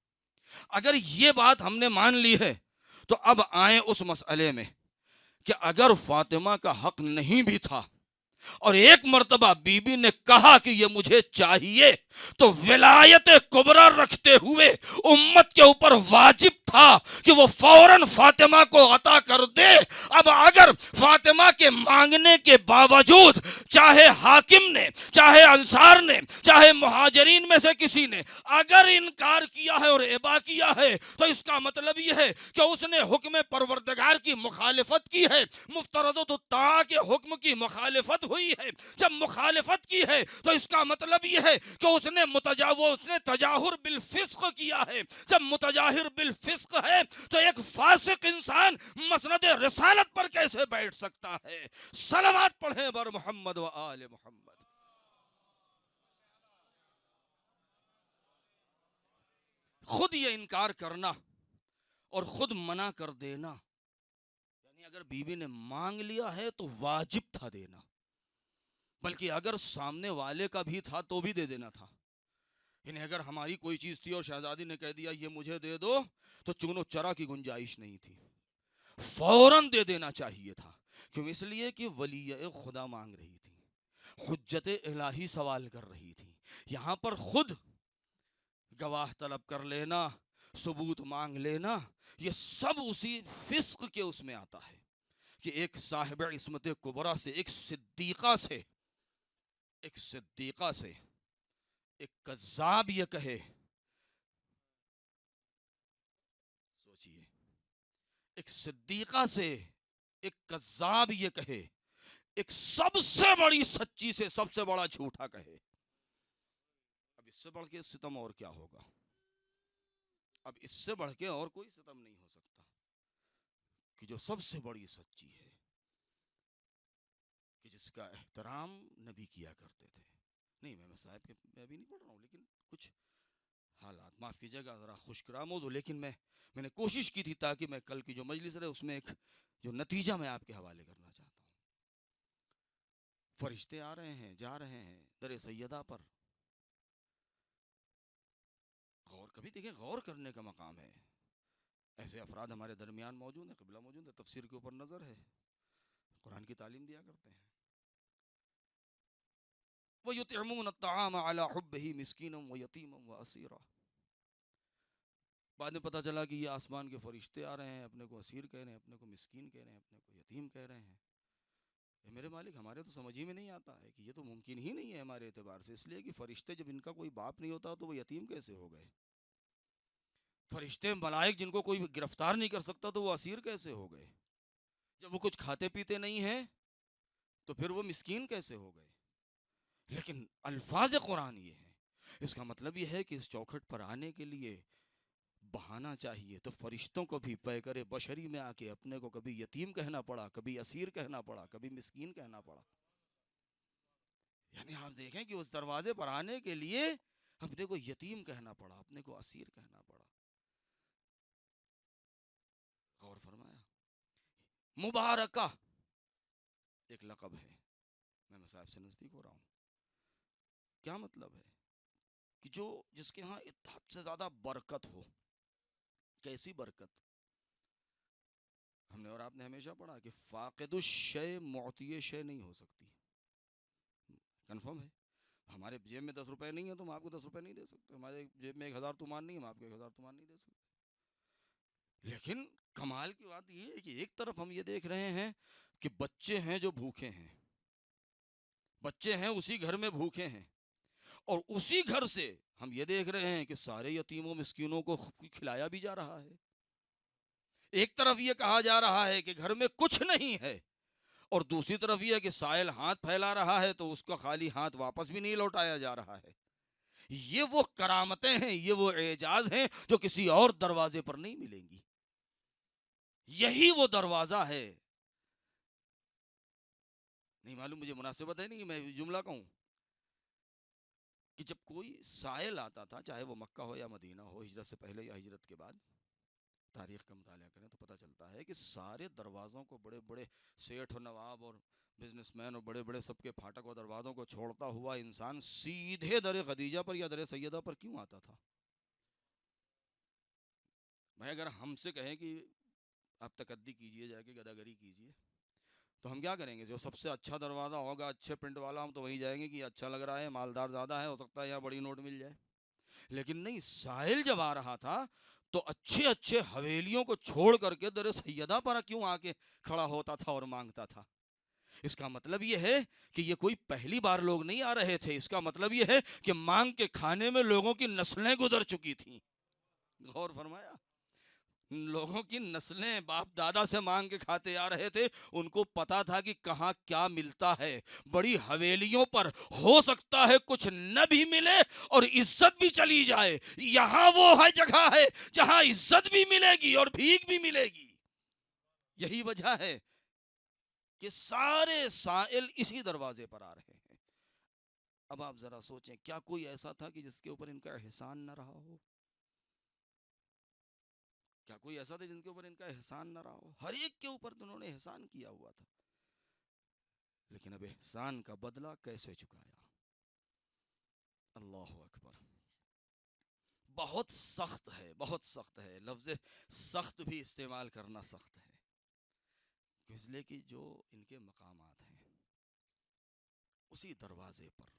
اگر یہ بات ہم نے مان لی ہے تو اب آئیں اس مسئلے میں کہ اگر فاطمہ کا حق نہیں بھی تھا اور ایک مرتبہ بی بی نے کہا کہ یہ مجھے چاہیے، تو ولایت کبریٰ رکھتے ہوئے امت کے اوپر واجب تھا کہ وہ فوراً فاطمہ کو عطا کر دے۔ اب اگر فاطمہ کے مانگنے کے باوجود چاہے حاکم نے، چاہے انصار نے، چاہے مہاجرین میں سے کسی نے اگر انکار کیا ہے اور ابا کیا ہے، تو اس کا مطلب یہ ہے کہ اس نے حکم پروردگار کی مخالفت کی ہے، مفترضۃ الطاعہ کے حکم کی مخالفت ہوئی ہے۔ جب مخالفت کی ہے تو اس کا مطلب یہ ہے کہ اس نے تجاہر بالفسق کیا ہے۔ جب متجاہر بالفسق ہے تو ایک فاسق انسان مسند رسالت پر کیسے بیٹھ سکتا ہے؟ صلوات پڑھیں بر محمد و آل محمد۔ خود یہ انکار کرنا اور خود منع کر دینا، یعنی اگر بیوی نے مانگ لیا ہے تو واجب تھا دینا، بلکہ اگر سامنے والے کا بھی تھا تو بھی دے دینا تھا۔ یعنی اگر ہماری کوئی چیز تھی اور شہزادی نے کہہ دیا یہ مجھے دے دو، تو چون و چرا کی گنجائش نہیں تھی، فوراً دے دینا چاہیے تھا۔ کیوں؟ اس لیے کہ ولی خدا مانگ رہی تھی، حجت الہی سوال کر رہی تھی۔ یہاں پر خود گواہ طلب کر لینا، ثبوت مانگ لینا، یہ سب اسی فسق کے اس میں آتا ہے کہ ایک صاحب عصمت کبریٰ سے، ایک صدیقہ سے ایک کذاب یہ کہے، سوچئے، ایک صدیقہ سے ایک کذاب یہ کہے، ایک سب سے بڑی سچی سے سب سے بڑا جھوٹا کہے، اب اس سے بڑھ کے ستم اور کیا ہوگا؟ اب اس سے بڑھ کے اور کوئی ستم نہیں ہو سکتا کہ جو سب سے بڑی سچی ہے، کہ جس کا احترام نبی کیا کرتے تھے، نہیں میں صاحب کے میں ابھی نہیں پڑھ رہا ہوں، لیکن کچھ حالات معاف کیجیے گا ذرا خشک موضوع، لیکن میں نے کوشش کی تھی تاکہ میں کل کی جو مجلس رہے اس میں ایک جو نتیجہ میں آپ کے حوالے کرنا چاہتا ہوں. فرشتے آ رہے ہیں جا رہے ہیں در سیدہ پر. غور کبھی دیکھیں، غور کرنے کا مقام ہے. ایسے افراد ہمارے درمیان موجود ہیں، قبلہ موجود ہے، تفسیر کے اوپر نظر ہے، قرآن کی تعلیم دیا کرتے ہیں. وَيُطْعِمُونَ الطَّعَامَ عَلَى حُبِّهِ مِسْكِينًا وَيَتِيمًا وَأَسِيرًا. بعد میں پتہ چلا کہ یہ آسمان کے فرشتے آ رہے ہیں، اپنے کو اسیر کہہ رہے ہیں، اپنے کو مسکین کہہ رہے ہیں، اپنے کو یتیم کہہ رہے ہیں. اے میرے مالک، ہمارے تو سمجھ ہی میں نہیں آتا ہے کہ یہ تو ممکن ہی نہیں ہے ہمارے اعتبار سے، اس لیے کہ فرشتے جب ان کا کوئی باپ نہیں ہوتا تو وہ یتیم کیسے ہو گئے؟ فرشتے ملائک جن کو کوئی گرفتار نہیں کر سکتا تو وہ اسیر کیسے ہو گئے؟ جب وہ کچھ کھاتے پیتے نہیں ہیں تو پھر وہ مسکین کیسے ہو گئے؟ لیکن الفاظ قرآن یہ ہیں. اس کا مطلب یہ ہے کہ اس چوکھٹ پر آنے کے لیے بہانا چاہیے. تو فرشتوں کو بھی پیکر بشری میں آ کے اپنے کو کبھی یتیم کہنا پڑا، کبھی اسیر کہنا پڑا، کبھی مسکین کہنا پڑا. یعنی آپ دیکھیں کہ اس دروازے پر آنے کے لیے اپنے کو یتیم کہنا پڑا، اپنے کو اسیر کہنا پڑا. غور فرمایا. مبارکہ ایک لقب ہے. میں مصاحب سے نزدیک ہو رہا ہوں. کیا مطلب ہے؟ کہ جو جس کے ہاں حد سے زیادہ برکت ہو. کیسی برکت؟ ہم نے اور آپ نے ہمیشہ پڑھا کہ فاقد الشے معطی شے نہیں ہو سکتی. کنفرم ہے. ہمارے جیب میں 10 روپے نہیں ہے تو ہم آپ کو 10 روپے نہیں دے سکتے. ہمارے جیب میں 1000 تومان نہیں ہے، ہم آپ کو 1000 تومان نہیں دے سکتے. لیکن کمال کی بات یہ ہے کہ ایک طرف ہم یہ دیکھ رہے ہیں کہ بچے ہیں جو بھوکے ہیں، بچے ہیں اسی گھر میں بھوکے ہیں، اور اسی گھر سے ہم یہ دیکھ رہے ہیں کہ سارے یتیموں مسکینوں کو کھلایا بھی جا رہا ہے. ایک طرف یہ کہا جا رہا ہے کہ گھر میں کچھ نہیں ہے، اور دوسری طرف یہ ہے کہ سائل ہاتھ پھیلا رہا ہے تو اس کا خالی ہاتھ واپس بھی نہیں لوٹایا جا رہا ہے. یہ وہ کرامتیں ہیں، یہ وہ اعجاز ہیں جو کسی اور دروازے پر نہیں ملیں گی. یہی وہ دروازہ ہے. نہیں معلوم مجھے مناسبت ہے نہیں کہ میں جملہ کہوں کہ جب کوئی سائل آتا تھا، چاہے وہ مکہ ہو یا مدینہ ہو، ہجرت سے پہلے یا ہجرت کے بعد، تاریخ کا مطالعہ کریں تو پتہ چلتا ہے کہ سارے دروازوں کو بڑے بڑے سیٹھ اور نواب اور بزنس مین اور بڑے بڑے سب کے پھاٹک اور دروازوں کو چھوڑتا ہوا انسان سیدھے در خدیجہ پر یا در سیدہ پر کیوں آتا تھا؟ بھائی اگر ہم سے کہیں کہ آپ تکدی کیجئے، جا کے گداگری کیجئے، تو ہم کیا کریں گے؟ جو سب سے اچھا دروازہ ہوگا، اچھے پرنٹ والا، ہم تو وہیں جائیں گے کہ اچھا لگ رہا ہے، مالدار زیادہ ہے، ہو سکتا ہے یہاں بڑی نوٹ مل جائے. لیکن نہیں، ساحل جب آ رہا تھا تو اچھے اچھے حویلیوں کو چھوڑ کر کے در سیدہ پر کیوں آ کے کھڑا ہوتا تھا اور مانگتا تھا؟ اس کا مطلب یہ ہے کہ یہ کوئی پہلی بار لوگ نہیں آ رہے تھے. اس کا مطلب یہ ہے کہ مانگ کے کھانے میں لوگوں کی نسلیں گزر چکی تھیں. غور فرمایا. لوگوں کی نسلیں باپ دادا سے مانگ کے کھاتے آ رہے تھے. ان کو پتا تھا کہ کہاں کیا ملتا ہے. بڑی حویلیوں پر ہو سکتا ہے کچھ نہ بھی ملے اور عزت بھی چلی جائے. یہاں وہ ہے جگہ ہے جہاں عزت بھی ملے گی اور بھیک بھی ملے گی. یہی وجہ ہے کہ سارے سائل اسی دروازے پر آ رہے ہیں. اب آپ ذرا سوچیں، کیا کوئی ایسا تھا کہ جس کے اوپر ان کا احسان نہ رہا ہو؟ کیا کوئی ایسا تھا جن کے اوپر ان کا احسان نہ رہا ہو؟ ہر ایک کے اوپر تو انہوں نے احسان کیا ہوا تھا. لیکن اب احسان کا بدلہ کیسے چکایا؟ اللہ اکبر. بہت سخت ہے، بہت سخت ہے. لفظ سخت بھی استعمال کرنا سخت ہے، اس لیے کہ جو ان کے مقامات ہیں اسی دروازے پر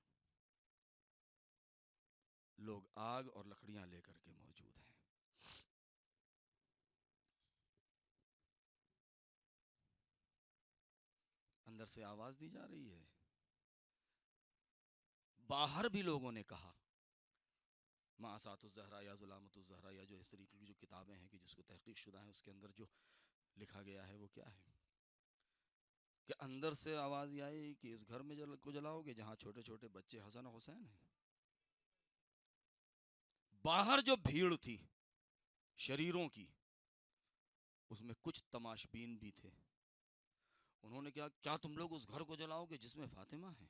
لوگ آگ اور لکڑیاں لے کر کے موجود ہیں. اندر سے آواز دی جا رہی ہے. باہر بھی لوگوں نے کہا معاسات الزہرا یا ظلامت الزہرا یا جو اس طریقے کی جو کتابیں ہیں کہ جس کو تحقیق شدہ ہیں، اس کے اندر جو لکھا گیا ہے وہ کیا ہے کہ اندر سے آواز یہ آئی کہ اس گھر میں کو جلاؤ گے جہاں چھوٹے چھوٹے بچے حسن و حسین ہیں. باہر جو بھیڑ تھی شریروں کی، اس میں کچھ تماشبین بھی تھے. انہوں نے کیا تم لوگ اس گھر کو جلاؤ گے جس میں فاطمہ ہیں؟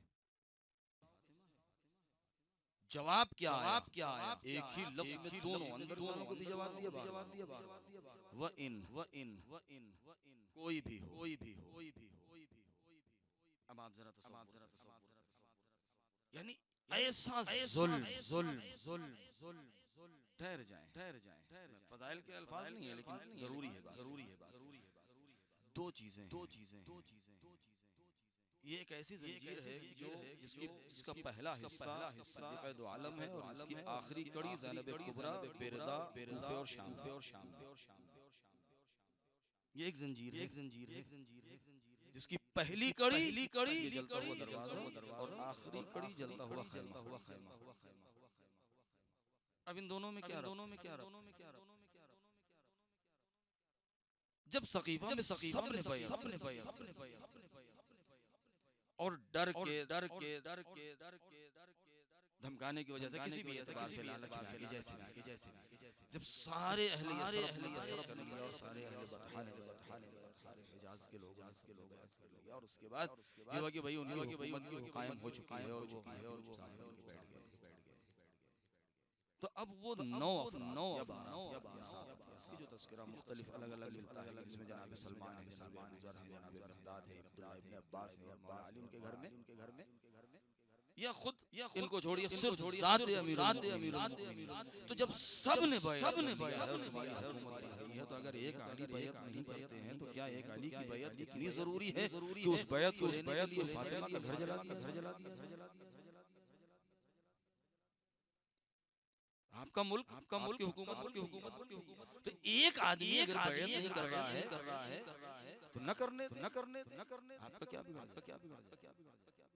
جواب کیا آیا؟ ایک ہی لفظ میں دونوں اندر دونوں کو بھی جواب دیا وَإِن کوئی بھی ہو. اب آپ ذرا تصور یعنی ایسا ظلم ٹھہر جائیں فضائل کے الفاظ نہیں ہے لیکن ضروری ہے بات. دو چیزیں یہ ایک ایسی زنجیر ہے جس کا پہلا حصہ قید و عالم ہے اور اس کی آخری کڑی زینب کبریٰ بیردا کوفہ اور شام. یہ ایک زنجیر ہے جس کی پہلی کڑی جلتا ہوا دروازہ اور آخری کڑی جلتا ہوا خیمہ. اب ان دونوں میں کیا ربط؟ جب سقیفہ میں سب نے بیعت اور ڈر کے دھمکانے کی وجہ سے کسی بھی اعتبار سے لالچ میں آگے جیسے جب سارے اہل یسرف اور سارے اہل بطحان اور سارے حجاز کے لوگ اور اس کے بعد یہ ہوا کہ بھئی ان کی حکومت قائم ہو چکی ہے اور وہ بیٹھ گئے. تو اب وہ نو کی جو تذکرہ مختلف الگ ملتا ہے جس میں جناب سلمان ہے، جناب ذر ہے، جناب مقداد ہے، عبداللہ ابن عباس ہے اور مولا علی ان کے گھر میں یا خود ان کو چھوڑیے صرف ذات امیر المؤمنین. تو جب سب نے بیعت تو اگر ایک علی بیعت نہیں کرتے ہیں تو کیا ایک علی کی بیعت اتنی ضروری ہے کہ اس بیعت کو لینے کے لیے فاطمہ کا گھر جلا دیا؟ آپ کا ملک کی حکومت تو ایک آدمی اگر بیعت نہیں کر رہا ہے تو نہ کرنے آپ کا کیا بگڑ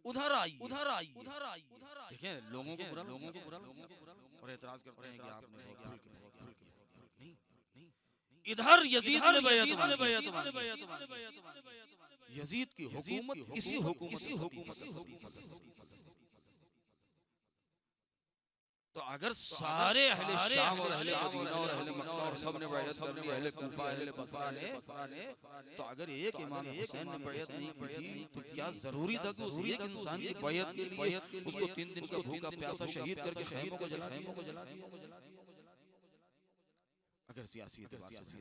ادھر آئی دیکھیں لوگوں کو برا اور اعتراض کرتے ہیں کہ آپ نے نہیں ادھر یزید نے بیعت یزید کی حکومت اسی حکومت. تو اگر سارے اہل شام اور اہل مدینہ اور اہل مکہ اور سب نے بیعت کر لی، اہل کوفہ اہل بصرہ نے، تو اگر ایک امام حسین نے بیعت نہیں کی تھی تو کیا ضروری تھا کہ اس ایک انسان کی بیعت کے لیے اس کو 3 دن کا بھوکا پیاسا شہید کر کے خیموں کو جلا دیا؟ اگر سیاسی اعتبار سے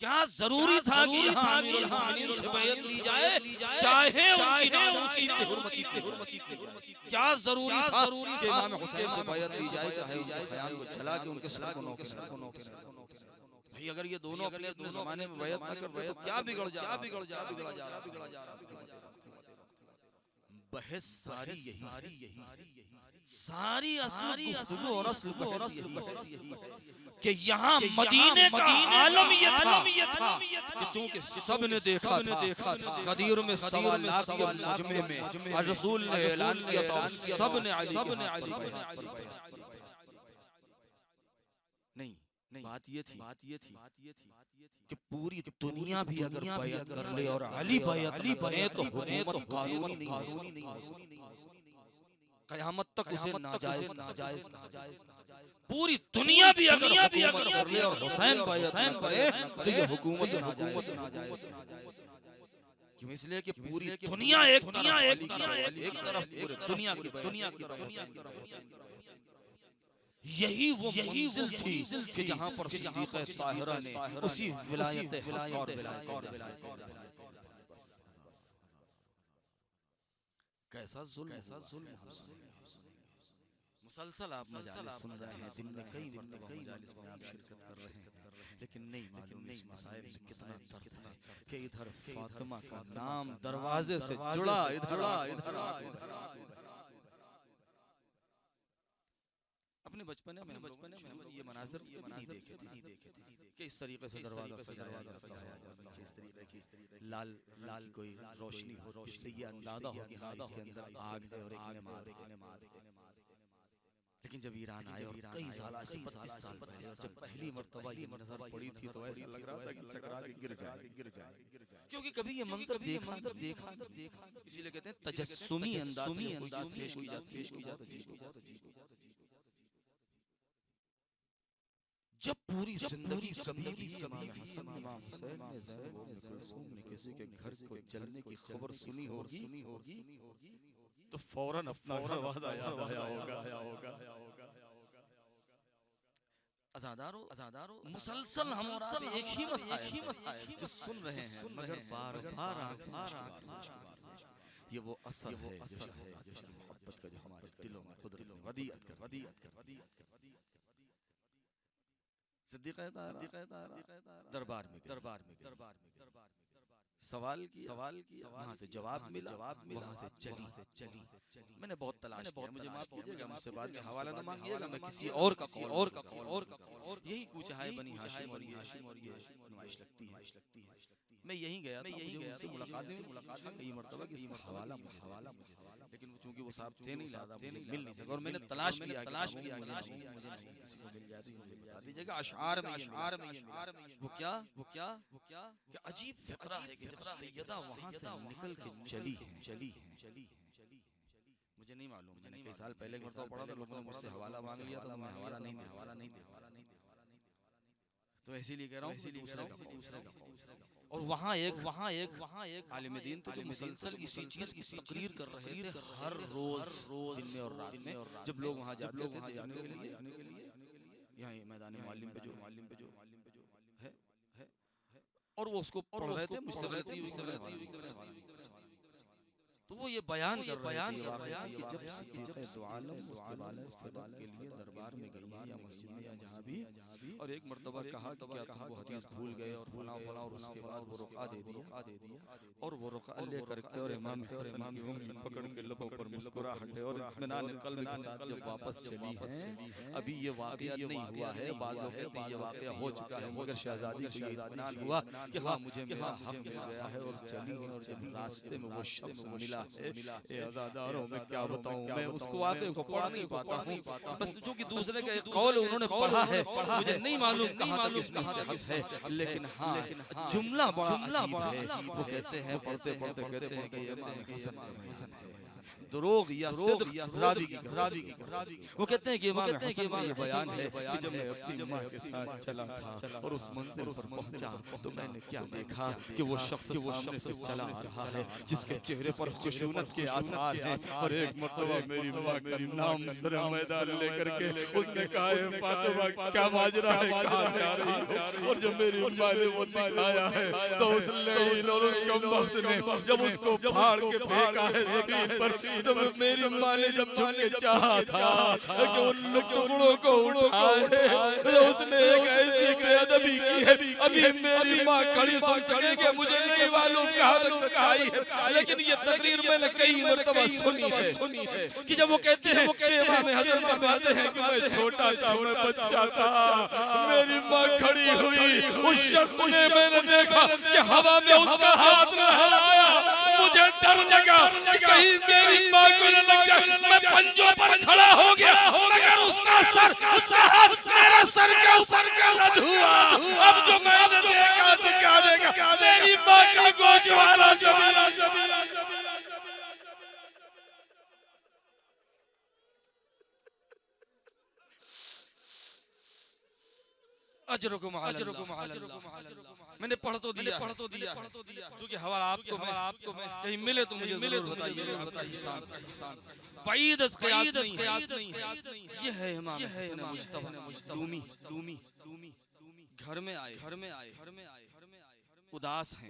کیا ضروری تھا کہ یہاں امیر المؤمنین سے بیعت لی جائے چاہے ان کی ناموسی حرمتی کی؟ کیا ضروری تھا کہ امام حسین سے بیعت لی جائے چاہے ان کے خیام کو جلا کے ان کے سر کو نوکے؟ بھئی اگر یہ دونوں اپنے زمانے میں بیعت نہ کرتے تو کیا بگڑ جا رہا؟ بحث ساری اصل اور اصل بحث یہی ہے کہ یہاں مدینے کا عالم یہ تھا کہ چونکہ سب نے دیکھا تھا غدیر میں 1.25 لاکھ کے مجمع میں رسول نے اعلان کیا تھا سب نے علی نہیں بات یہ تھی کہ پوری دنیا بھی اگر بیعت کر لے اور علی بیعت کرے تو حکومت قانونی نہیں، قیامت تک اسے ناجائز پوری دنیا بھی اگر حکومت کر لے اور حسین بیعت کرے تو یہ حکومت ناجائز. کیوں؟ اس لیے کہ پوری دنیا ایک طرف پوری دنیا کی یہی وہ منزل تھی کہ جہاں پر صدیقہ طاہرہ نے اسی ولایت حق اور ولایت کیسا ظلم مسلسل آپ مجالس سن رہے ہیں، دن میں کئی مرتبہ مجالس میں آپ شرکت کر رہے ہیں، لیکن نہیں معلوم اس مسائل میں کتنا درد ہے کہ ادھر فاطمہ کا نام دروازے سے جڑا ادھر اپنے بچپنے میں یہ مناظر نہیں دیکھے تھے کہ اس طریقے سے دروازہ سجایا جاتا اس طریقے کی لال کوئی روشنی ہو جس سے یہ اندازہ ہو کہ اس کے اندر آگ ہے اور ایک نے مار. لیکن جب ایران آئے اور کئی سال 32 سال پہلے جب پہلی مرتبہ یہ نظر پڑی تھی تو ایسا لگ رہا تھا کہ چکرا کے گر جائے کیونکہ کبھی یہ منظر دیکھا اسی لیے کہتے ہیں تجسمی انداز پیش کی جاتی. جب پوری زندگی امام حسین نے زینب ام کلثوم نے کسی کے گھر کو جلنے کی خبر سنی ہوگی تو فوراً اپنا دروازہ یاد آیا ہوگا۔ ازادارو مسلسل ہم اور آپ ایک ہی مسائل جو سن رہے ہیں، مگر بار بار یہ وہ اثر ہے جو محبت کا جو ہمارے دلوں میں قدرت نے ودیعت کر صدیقہ طاہرہ دربار میں سوال کیا وہاں سے جواب ملا، وہاں سے چلی۔ میں نے بہت تلاش کیا، مجھے معاف کیجیے گا، مجھ سے بعد میں حوالہ نہ مانگیے گا، میں کسی اور کا یہی کوچہ ہے بنی ہاشم اور یہ نمائش لگتی ہے۔ میں یہیں گیا تھا، مجھے ان سے ملاقات کئی مرتبہ کسی کا حوالہ مجھے لیکن چونکہ وہ صاحب تھے نہیں زیادہ، مل نہیں سکا، اور میں نے تلاش کیا مجھے کسی کو مل جائے تو مجھے بتا دیجیے گا۔ اشعار میں وہ کیا کہ عجیب فقرہ ہے کہ جب سیدہ وہاں سے نکل کے چلی ہیں، مجھے نہیں معلوم، میں نے کئی سال پہلے مرتبہ پڑھا تھا، لوگوں نے مجھ سے حوالہ مانگ لیا تھا، میں حوالہ نہیں دے، تو اسی لیے کہہ رہا ہوں دوسرے کا۔ اور وہاں ایک عالم دین تھے جو مسلسل اسی چیز کی تقریر کر رہے تھے ہر روز دن میں اور رات میں، جب لوگ وہاں جاتے تھے جانے کے لیے، یہاں میدان معلم پہ جو ہے، اور وہ اس کو پڑھ رہے تھے، مجھ سے رہتی، تو وہ یہ بیان کر رہے تھے کہ جب صدیقہ دو عالم اس کے والد فدق کے لیے دربار میں گئی ہیں یا مسجد میں یا جہاں بھی، اور ایک مرتبہ کہا کہ کیا تم وہ حدیث بھول گئے اور فلاں اور اس کے بعد وہ رقعہ دے دیا، اور وہ رقعہ لے کر کے اور امام حسن کی انگلی پکڑ کے لبوں پر مسکراہٹ اور اطمینان قلب کے ساتھ جب واپس چلی ہیں، ابھی یہ واقعہ نہیں ہوا ہے، بعض لوگ کہتے ہیں یہ واقعہ ہو چکا ہے، مگر شہزادی کو یہ اطمینان ہوا کہ ہاں مجھے میرا حق مل گیا ہے، اور چلی ہیں، اور جب راستے میں وہ شخص ملا ہے، اے عزاداروں میں کیا بتاؤں، میں اس کو واقعے کو پڑھ نہیں پاتا ہوں، بس چونکہ دوسرے کا ایک قول انہوں نے پڑھا ہے، مجھے نہیں معلوم کہاں تک اس میں صحت ہے، لیکن ہاں جملہ بڑا عجیب ہے، وہ کہتے ہیں پڑھتے کہتے ہیں کہ یہ امام حسن ہے، دروغ یا صدق راوی کی، وہ کہتے ہیں کہ امام حسن کا یہ بیان ہے کہ جب میں اپنی ماں کے ساتھ چلا تھا اور اس منزل پر پہنچا تو میں نے کیا دیکھا کہ وہ شخص سامنے سے چلا آ رہا ہے جس کے چہرے پر خشونت کے آثار ہیں، اور ایک مرتبہ میری ماں کا نام سر میدان لے کر کے اس نے کہا ہے فاطمہ کیا ماجرا ہے، کہاں سے آ رہی ہو، اور جب میری ماں نے وہ دکھایا ہے تو اس لعین اور اس کمبخت نے جب اس کو پھاڑ کے پھینکا ہے زمین پر، تو میری ماں نے جب جھک کے چاہا تھا کہ ان ٹکڑوں کو اٹھائے تو اس نے ایک ایسی بے ادبی کی ہے، ابھی میری ماں کھڑی سن سکے کہ مجھے نہیں معلوم کہاں تک سچائی ہے، لیکن یہ تقریر میں نے کئی مرتبہ سنی ہے کہ جب وہ کہتے ہیں کہ امام حسن فرماتے ہیں کہ میں چھوٹا تھا، میں بچہ تھا، میری ماں کھڑی ہوئی، اس شخص نے میں نے دیکھا کہ ہوا میں اس کا ہاتھ نہ ہلایا، مجھے ڈر لگا کہ کہیں میری ماں کو نہ لگ جائے، میں پنجوں پر کھڑا ہو گیا، مگر اس کا سر، اس کا ہاتھ میرے سر کے اوپر رد ہوا، اب جو میں نے دیکھا تو کیا دیکھا، میری ماں کا گوشوارہ زمین۔ اجرکم علی اللہ، میں نے پڑھ تو دیا کیونکہ حوالہ آپ کو میں کہیں ملے تو مجھے ضرور بتائیے، بعید از قیاس نہیں ہے، یہ ہے امام حسن مجتبی دومی، گھر میں آئے اداس ہیں،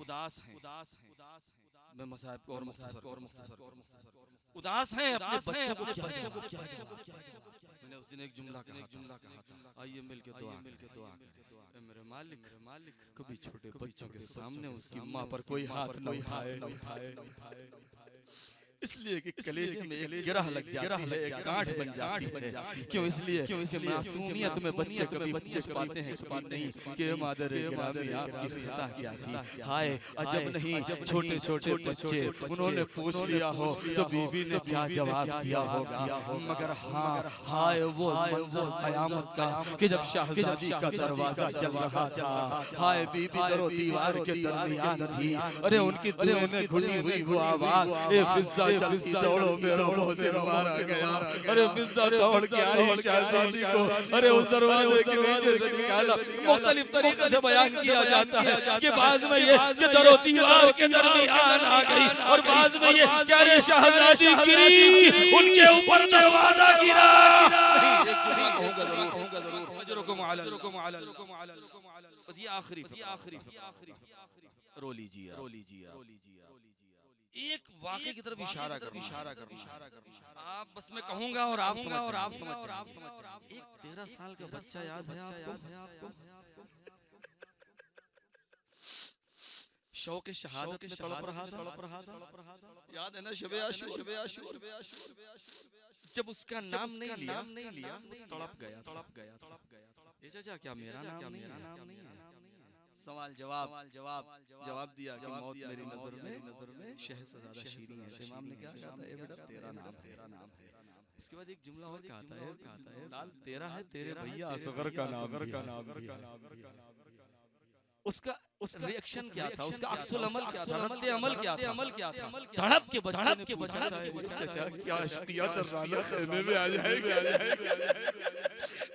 میں مصائب کو اور مختصر اداس ہیں اپنے بچوں کو کیا جواب، میں نے اس دن ایک جملہ کہا تھا، آئیے مل کے دعا کریں، میرے مالک کبھی چھوٹے بچوں کے سامنے اس کی ماں پر کوئی ہاتھ نہ اٹھائے، اس لیے کہ کلیجے میں ایک گرہ لگ جاتی ہے، ایک گانٹھ بن جاتی ہے، کیوں اس لیے کہ معصومیت میں بچے کبھی بچے پاتے ہیں نہیں کہ مادر گرامی آپ کی خطا کیا تھی، ہائے عجب نہیں چھوٹے بچے انہوں نے پوچھ لیا ہو تو بی بی نے کیا جواب دیا ہوگا، مگر ہاں ہائے وہ منظر قیامت کا کہ جب شہزادی کا دروازہ چل رہا تھا، ہائے بی بی در و دیوار کے درمیان تھی، ارے ان کی دلوں میں گھلی ہوئی وہ آواز، اے فضہ جلدی دوڑو میرا محسن مارا گیا. ارے فضہ دوڑ کے آئی شہزادی کو ارے اس دروازے کے نیچے سے نکالا. مختلف طریقے سے بیان کیا جاتا ہے کہ بعض میں یہ کہ در و دیوار کے درمیان آ گئی اور بعض میں یہ کہ ارے شہزادی گری ان کے اوپر دروازہ گرا. اجرکم علی بس یہ آخری رو لیجیے. ایک واقعے کی طرف اشارہ کرنا آپ بس میں کہوں گا اور آپ سمجھ جائیں. ایک 13 سال کا بچہ یاد ہے آپ کو شوق شہادت میں تڑپ رہا تھا یاد ہے نا شب عاشور جب اس کا نام نہیں لیا تڑپ گیا. یہ چچا کیا میرا نام نہیں ہے. سوال جواب دیا کہ موت میری نظر میں شہزادہ شیریں ہے. امام نے کیا کہا تھا اے بیٹا تیرا نام ہے. اس کے بعد ایک جملہ اور کہتا ہے لال تیرا ہے تیرے بھیا اصغر کا نام. اس کا ریاکشن کیا تھا اس کا عکس العمل کیا تھا رد عمل کیا تھا دھڑپ کے بچہ چچا کیا عشقیات رانا خیمے میں آ جائے گا.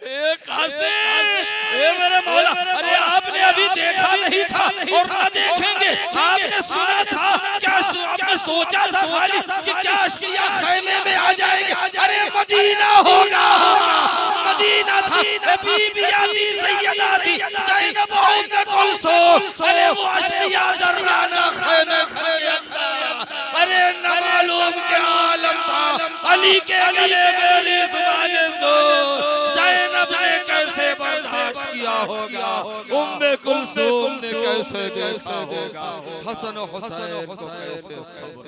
اے قاسم اے میرے مولا ارے آپ نے ابھی دیکھا نہیں تھا اور نہ دیکھیں گے. آپ نے سنا تھا کیا آپ نے سوچا تھا خالد کہ کیا عشقیات خیمے میں آ جائیں گے. ارے مدینہ ہوگا مدینہ تھا بی بی آتی سیدہ تھی زینب ام کلثوم. ارے وہ عشقیات رانا خیمے کے اندر ارے نہ معلوم کیا عالم تھا. علی کے گلے میری زبان سو زینب نے کیسے برداشت کیا ہوگا ام کلثوم نے کیسے دیکھا ہوگا حسن و حسین کو کیسے صبر.